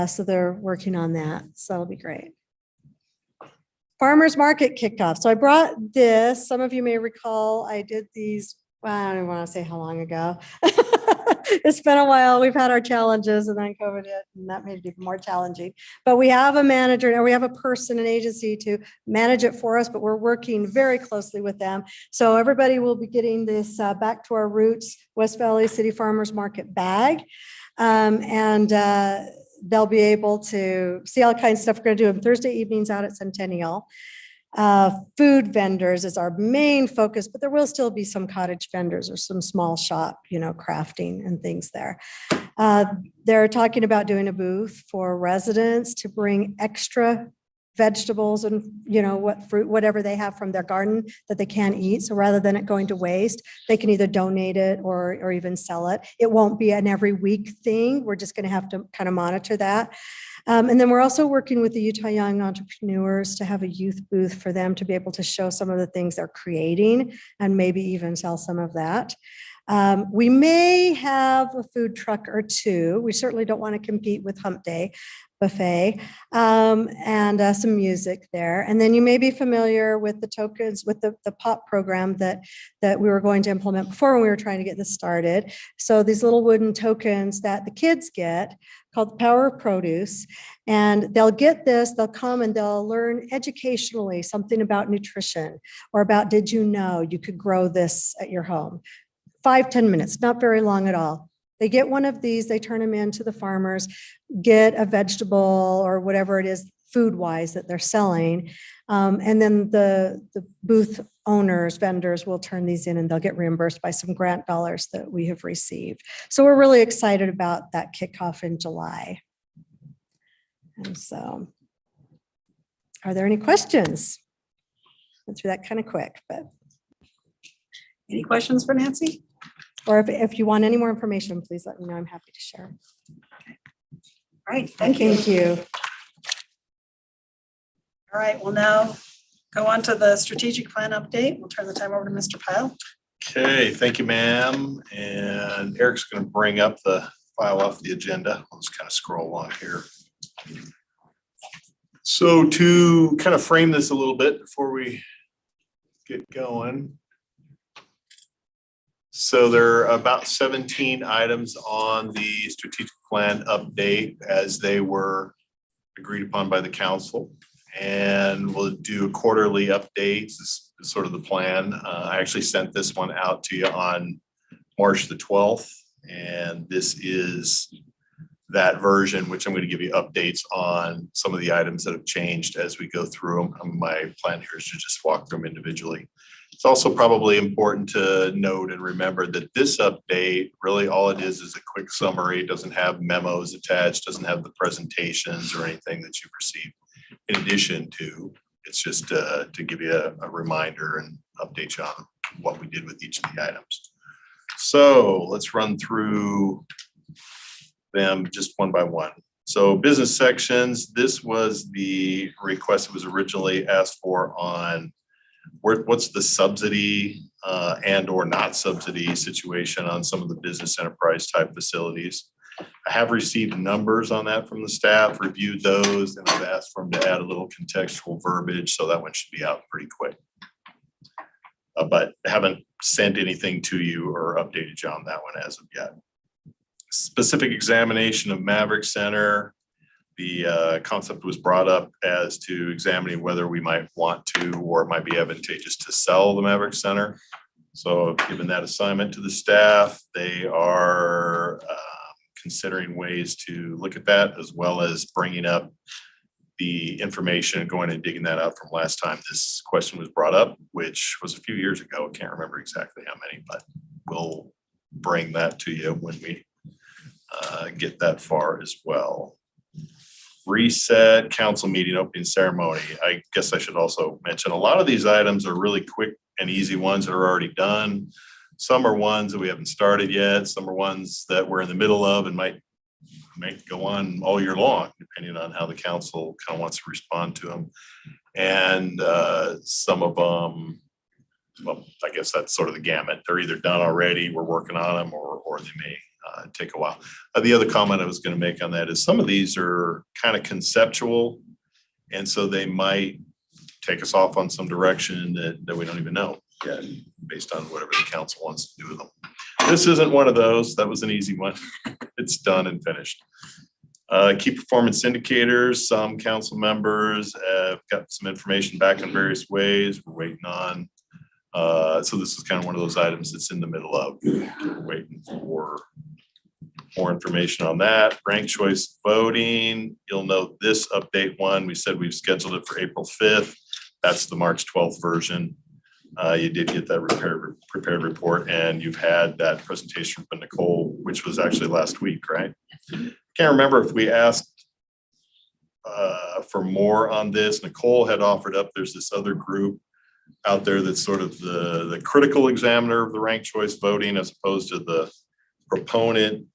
So they're working on that. So that'll be great. Farmers Market kickoff. So I brought this. Some of you may recall I did these, well, I don't want to say how long ago. It's been a while. We've had our challenges, and then COVID hit, and that made it even more challenging. But we have a manager, or we have a person, an agency to manage it for us, but we're working very closely with them. So everybody will be getting this Back to Our Roots West Valley City Farmers Market bag. They'll be able to see all kinds of stuff. We're going to do them Thursday evenings out at Centennial. Food vendors is our main focus, but there will still be some cottage vendors or some small shop, crafting and things there. They're talking about doing a booth for residents to bring extra vegetables and, what fruit, whatever they have from their garden that they can't eat. So rather than it going to waste, they can either donate it or even sell it. It won't be an every week thing. We're just going to have to kind of monitor that. And then we're also working with the Utah Young Entrepreneurs to have a youth booth for them to be able to show some of the things they're creating and maybe even sell some of that. We may have a food truck or two. We certainly don't want to compete with Hump Day Buffet, and some music there. And then you may be familiar with the tokens, with the POP program that we were going to implement before when we were trying to get this started. So these little wooden tokens that the kids get called the Power of Produce, and they'll get this, they'll come and they'll learn educationally something about nutrition or about, did you know you could grow this at your home? 5-10 minutes, not very long at all. They get one of these, they turn them in to the farmers, get a vegetable or whatever it is food-wise that they're selling. And then the booth owners, vendors will turn these in and they'll get reimbursed by some grant dollars that we have received. So we're really excited about that kickoff in July. And so, are there any questions? Went through that kind of quick, but. Any questions for Nancy? Or if you want any more information, please let me know. I'm happy to share. Okay. All right, thank you. Thank you. All right, we'll now go on to the strategic plan update. We'll turn the time over to Mr. Pyle. Okay, thank you, ma'am. And Eric's going to bring up the file off the agenda. I'll just kind of scroll along here. So to kind of frame this a little bit before we get going. So there are about 17 items on the strategic plan update as they were agreed upon by the council. And we'll do quarterly updates. This is sort of the plan. I actually sent this one out to you on March the 12th. And this is that version, which I'm going to give you updates on some of the items that have changed as we go through them. My plan here is to just walk through them individually. It's also probably important to note and remember that this update, really all it is a quick summary. It doesn't have memos attached, doesn't have the presentations or anything that you've received. In addition to, it's just to give you a reminder and update you on what we did with each of the items. So let's run through them just one by one. So business sections, this was the request that was originally asked for on what's the subsidy and or not subsidy situation on some of the business enterprise type facilities. I have received numbers on that from the staff, reviewed those, and I've asked for them to add a little contextual verbiage, so that one should be out pretty quick. But haven't sent anything to you or updated you on that one as of yet. Specific examination of Maverick Center. The concept was brought up as to examining whether we might want to or it might be advantageous to sell the Maverick Center. So given that assignment to the staff, they are considering ways to look at that, as well as bringing up the information, going and digging that out from last time this question was brought up, which was a few years ago. I can't remember exactly how many, but we'll bring that to you when we get that far as well. Reset council meeting opening ceremony. I guess I should also mention a lot of these items are really quick and easy ones that are already done. Some are ones that we haven't started yet. Some are ones that we're in the middle of and might go on all year long, depending on how the council kind of wants to respond to them. And some of them, well, I guess that's sort of the gamut. They're either done already, we're working on them, or they may take a while. The other comment I was going to make on that is some of these are kind of conceptual, and so they might take us off on some direction that we don't even know yet, based on whatever the council wants to do with them. This isn't one of those. That was an easy one. It's done and finished. Key performance indicators. Some council members have got some information back in various ways. We're waiting on. So this is kind of one of those items that's in the middle of. We're waiting for more information on that. Ranked choice voting. You'll note this update one. We said we've scheduled it for April 5th. That's the March 12th version. You did get that prepared report, and you've had that presentation from Nicole, which was actually last week, right? Can't remember if we asked for more on this. Nicole had offered up, there's this other group out there that's sort of the critical examiner of the ranked choice voting as opposed to the proponent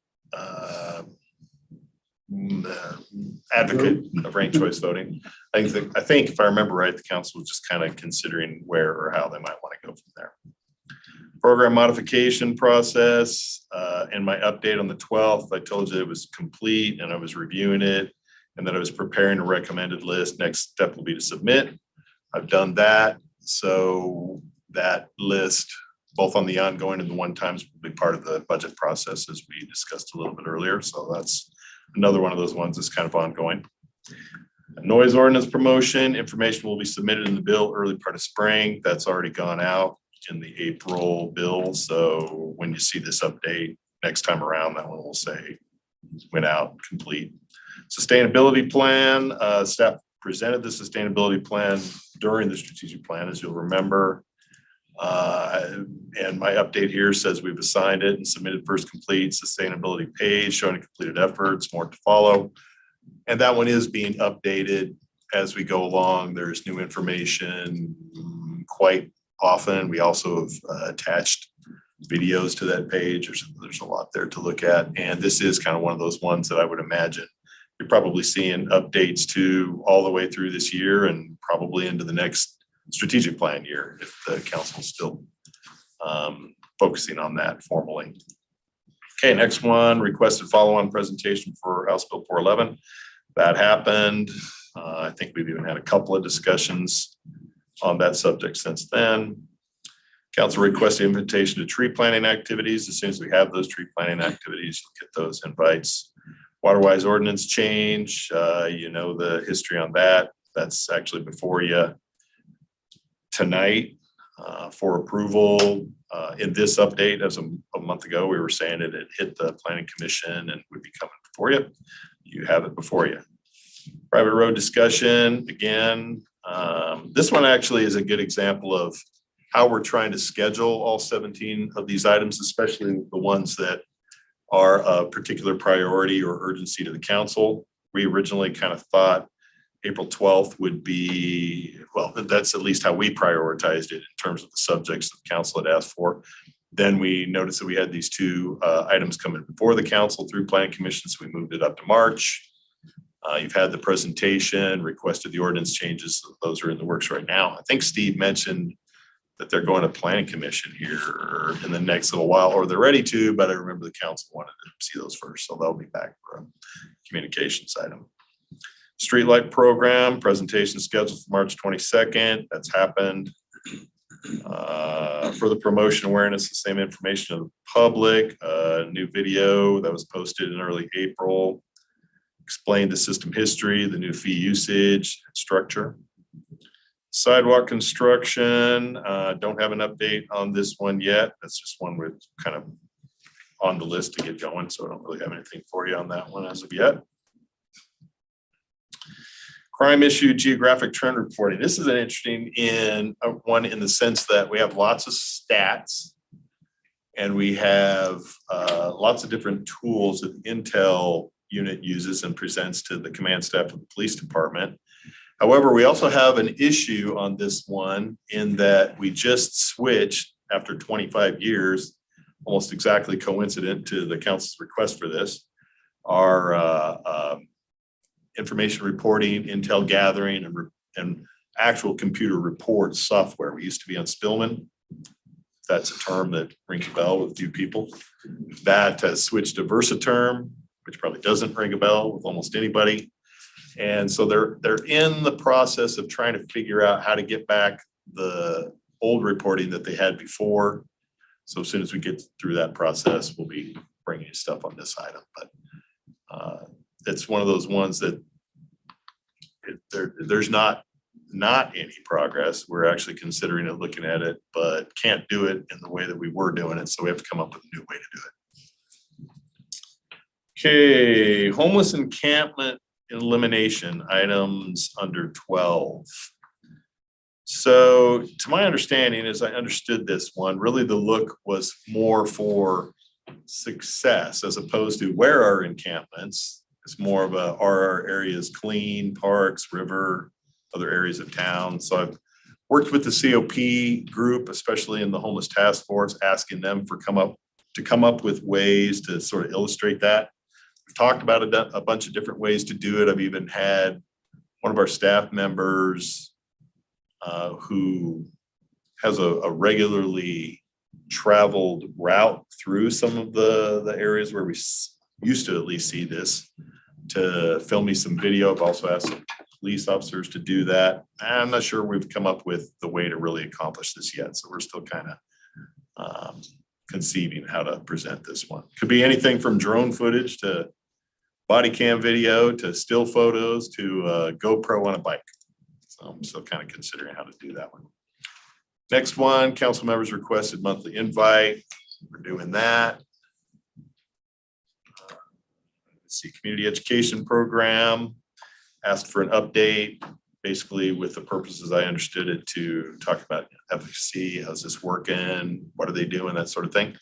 advocate of ranked choice voting. I think if I remember right, the council was just kind of considering where or how they might want to go from there. Program modification process and my update on the 12th, I told you it was complete and I was reviewing it and that I was preparing a recommended list. Next step will be to submit. I've done that. So that list, both on the ongoing and the one times, will be part of the budget process as we discussed a little bit earlier. So that's another one of those ones that's kind of ongoing. Noise ordinance promotion, information will be submitted in the bill early part of spring. That's already gone out in the April bill. So when you see this update next time around, that one will say went out complete. Sustainability plan, staff presented the sustainability plan during the strategic plan, as you'll remember. And my update here says we've assigned it and submitted first complete sustainability page showing completed efforts, more to follow. And that one is being updated as we go along. There's new information quite often. We also have attached videos to that page. There's a lot there to look at. And this is kind of one of those ones that I would imagine you're probably seeing updates to all the way through this year and probably into the next strategic plan year if the council's still focusing on that formally. Okay, next one, requested follow-on presentation for House Bill 411. That happened. I think we've even had a couple of discussions on that subject since then. Council requested invitation to tree planting activities. As soon as we have those tree planting activities, you'll get those invites. Waterwise ordinance change, you know the history on that. That's actually before you tonight for approval. In this update, as a month ago, we were saying it had hit the planning commission and would be coming before you. You have it before you. Private road discussion, again, this one actually is a good example of how we're trying to schedule all 17 of these items, especially the ones that are a particular priority or urgency to the council. We originally kind of thought April 12th would be, well, that's at least how we prioritized it in terms of the subjects the council had asked for. Then we noticed that we had these two items coming before the council through planning commission, so we moved it up to March. You've had the presentation, requested the ordinance changes. Those are in the works right now. I think Steve mentioned that they're going to planning commission here in the next little while, or they're ready to, but I remember the council wanted to see those first, so they'll be back for a communications item. Streetlight program presentation scheduled for March 22nd. That's happened. For the promotion awareness, the same information to the public, new video that was posted in early April. Explained the system history, the new fee usage structure. Sidewalk construction, don't have an update on this one yet. That's just one we're kind of on the list to get going, so I don't really have anything for you on that one as of yet. Crime issue geographic trend reporting. This is an interesting one in the sense that we have lots of stats and we have lots of different tools that the Intel unit uses and presents to the command staff of the police department. However, we also have an issue on this one in that we just switched after 25 years, almost exactly coincident to the council's request for this, our information reporting, intel gathering, and actual computer reports software. We used to be on Spillman. That's a term that rings a bell with a few people. That has switched to Versaterm, which probably doesn't ring a bell with almost anybody. And so they're in the process of trying to figure out how to get back the old reporting that they had before. So as soon as we get through that process, we'll be bringing stuff on this item. But it's one of those ones that there's not any progress. We're actually considering it, looking at it, but can't do it in the way that we were doing it. So we have to come up with a new way to do it. Okay, homeless encampment elimination items under 12. So to my understanding, as I understood this one, really the look was more for success as opposed to where are encampments. It's more of a, are our areas clean, parks, river, other areas of town. So I've worked with the COP group, especially in the homeless task force, asking them to come up with ways to sort of illustrate that. We've talked about a bunch of different ways to do it. I've even had one of our staff members who has a regularly traveled route through some of the areas where we used to at least see this, to film me some video. I've also asked some police officers to do that. I'm not sure we've come up with the way to really accomplish this yet. So we're still kind of conceiving how to present this one. Could be anything from drone footage to body cam video to still photos to GoPro on a bike. So I'm still kind of considering how to do that one. Next one, council members requested monthly invite. We're doing that. Let's see, community education program, asked for an update, basically with the purposes I understood it to talk about efficacy, how's this working, what are they doing, that sort of thing.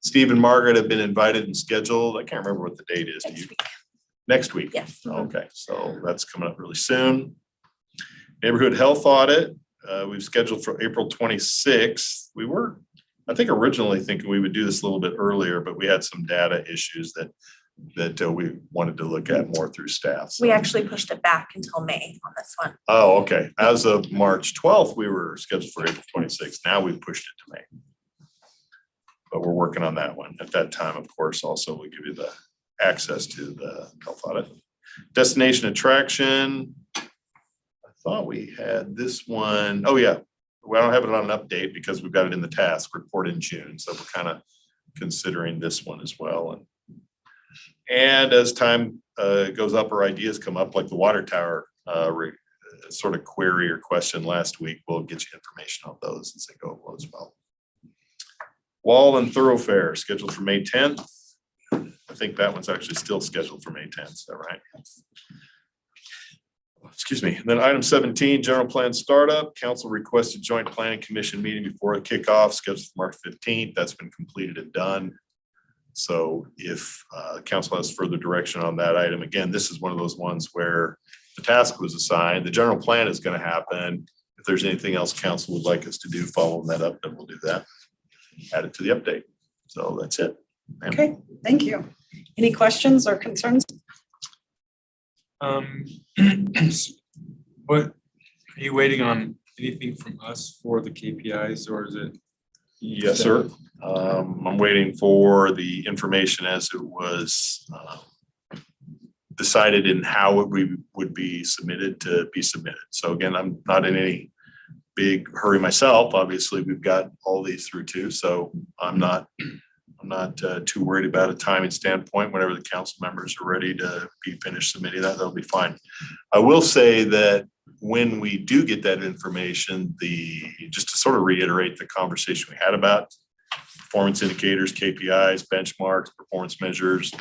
Steve and Margaret have been invited and scheduled. I can't remember what the date is. Next week. Yes. Okay, so that's coming up really soon. Neighborhood health audit, we've scheduled for April 26th. We were, I think, originally thinking we would do this a little bit earlier, but we had some data issues that we wanted to look at more through staff. So. We actually pushed it back until May on this one. Oh, okay. As of March 12th, we were scheduled for April 26th. Now we've pushed it to May. But we're working on that one. At that time, of course, also we'll give you the access to the health audit. Destination attraction. I thought we had this one. Oh yeah. We don't have it on an update because we've got it in the task report in June. So we're kind of considering this one as well. And as time goes up or ideas come up, like the water tower sort of query or question last week, we'll get you information on those as they go as well. Wall and thoroughfare scheduled for May 10th. I think that one's actually still scheduled for May 10th. Is that right? Excuse me. And then item 17, general plan startup. Council requested joint planning commission meeting before the kickoff scheduled for March 15th. That's been completed and done. So if council has further direction on that item, again, this is one of those ones where the task was assigned. The general plan is going to happen. If there's anything else council would like us to do following that up, then we'll do that. Add it to the update. So that's it. Ma'am. Okay, thank you. Any questions or concerns? What, are you waiting on anything from us for the KPIs or is it? Yes, sir. I'm waiting for the information as it was decided in how it would be submitted to be submitted. So again, I'm not in any big hurry myself. Obviously, we've got all these through too. So I'm not too worried about a timing standpoint. Whenever the council members are ready to be finished submitting that, that'll be fine. I will say that when we do get that information, just to sort of reiterate the conversation we had about performance indicators, KPIs, benchmarks, performance measures,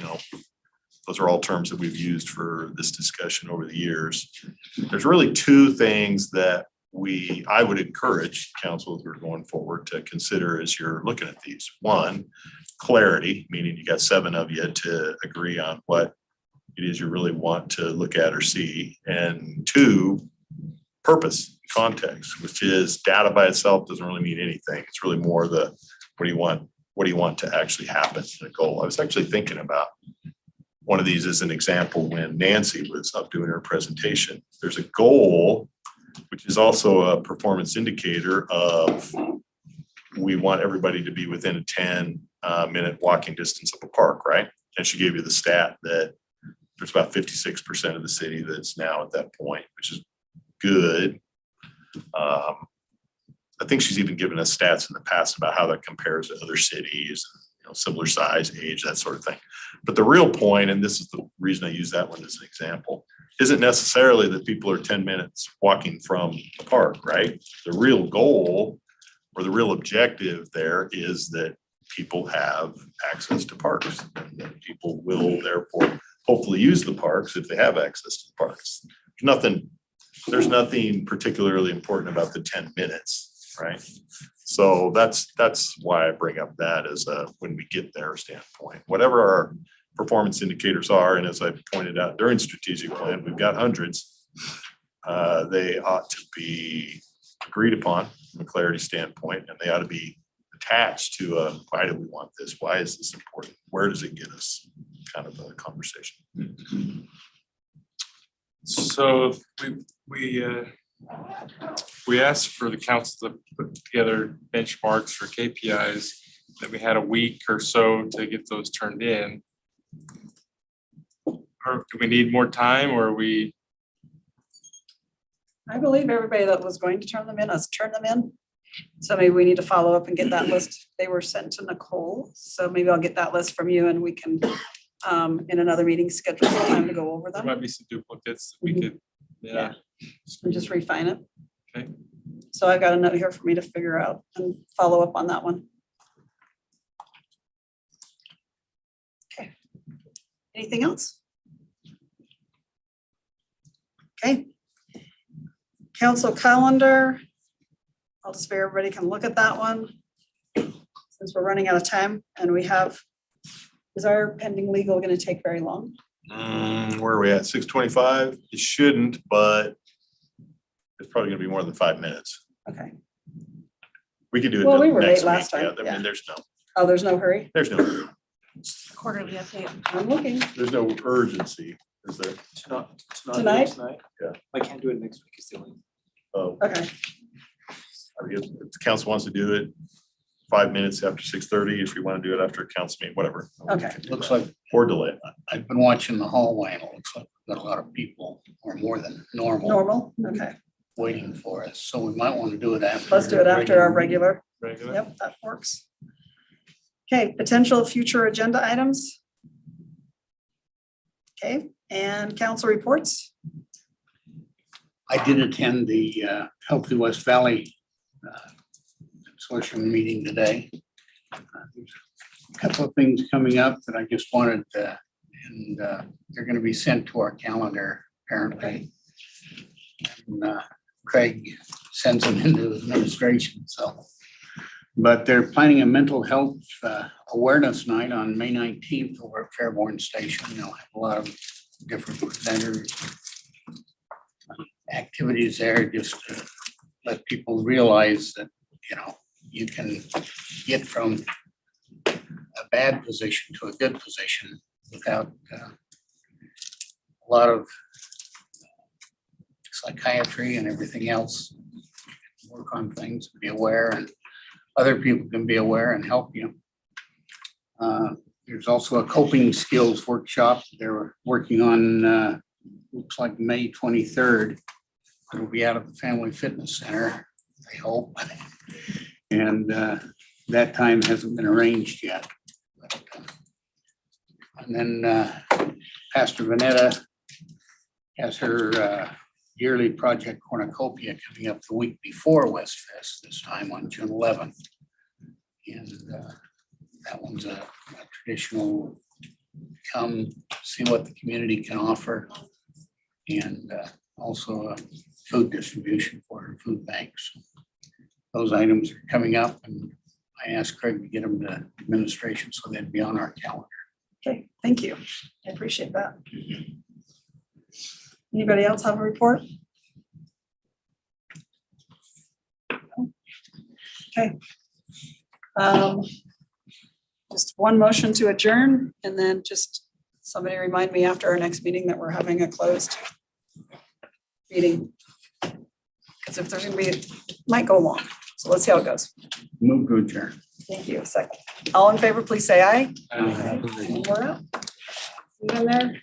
those are all terms that we've used for this discussion over the years. There's really two things that I would encourage council as we're going forward to consider as you're looking at these. One, clarity, meaning you got 7 of you to agree on what it is you really want to look at or see. And 2, purpose, context, which is data by itself doesn't really mean anything. It's really more what do you want to actually happen in a goal. I was actually thinking about one of these as an example when Nancy was up doing her presentation. There's a goal, which is also a performance indicator of we want everybody to be within a 10-minute walking distance of a park, right? And she gave you the stat that there's about 56% of the city that's now at that point, which is good. I think she's even given us stats in the past about how that compares to other cities, similar size, age, that sort of thing. But the real point, and this is the reason I use that one as an example, isn't necessarily that people are 10 minutes walking from the park, right? The real goal or the real objective there is that people have access to parks. And that people will therefore hopefully use the parks if they have access to the parks. There's nothing particularly important about the 10 minutes, right? So that's why I bring up that as when we get there standpoint. Whatever our performance indicators are, and as I pointed out during strategic plan, we've got hundreds. They ought to be agreed upon from a clarity standpoint, and they ought to be attached to why do we want this? Why is this important? Where does it get us? Kind of a conversation. So we asked for the council to put together benchmarks for KPIs, that we had a week or so to get those turned in. Or do we need more time, or are we? I believe everybody that was going to turn them in has turned them in. So maybe we need to follow up and get that list. They were sent to Nicole. So maybe I'll get that list from you and we can, in another meeting, schedule some time to go over There them. might be some duplicates that we could, yeah. And just refine it. Okay. So I've got a note here for me to figure out and follow up on that one. Okay. Anything else? Okay. Council calendar. I'll just figure everybody can look at that one. Since we're running out of time and is our pending legal going to take very long? Where are we at? 6:25? It shouldn't, but it's probably gonna be more than 5 minutes. Okay. We could do it. Well, we were late next last week. time, Yeah, I yeah. mean, there's No hurry? no Quarterly update. I'm looking. There's no urgency, is there? It's not Tonight? Yeah. I can't do it next week. It's the only. Oh, Okay. I mean, if the council wants to do it 5 minutes after 6:30, if you want to do it after a council meeting, whatever. Okay. Looks like Or delay it. I've been watching the hallway and it looks like we've got a lot of people or more than normal Normal? Okay. waiting for us. So we might want to do it after. Let's do it after our regular. Regular. Yep, that works. Okay, potential future agenda items. Okay, and council reports. I did attend the Healthy West Valley social meeting today. There's a couple of things coming up that I just wanted to, and they're going to be sent to our calendar apparently. and Craig sends them into administration, so. But they're planning a mental health awareness night on May 19th over at Fairborn Station. They'll have a lot of different presenters, activities there, just to let people realize that, you can get from a bad position to a good position without a lot of psychiatry and everything else. Work on things, be aware, and other people can be aware and help you. There's also a coping skills workshop they're working on, looks like May 23rd. It'll be out at the Family Fitness Center, I hope. And that time hasn't been arranged yet. And then Pastor Vanetta has her yearly Project Cornucopia coming up the week before West Fest, this time on June 11th. And that one's a traditional come see what the community can offer, and also a food distribution for her food banks. Those items are coming up, and I asked Craig to get them to administration so they'd be on our calendar. Okay, thank you. I appreciate that. Anybody else have a report? Okay. Just one motion to adjourn, and then just somebody remind me after our next meeting that we're having a closed meeting. Because if there's gonna be, might go long. So let's see how it goes. Move to adjourn. Thank you. Second. All in favor, please say aye. Aye. And we're out. See you in there.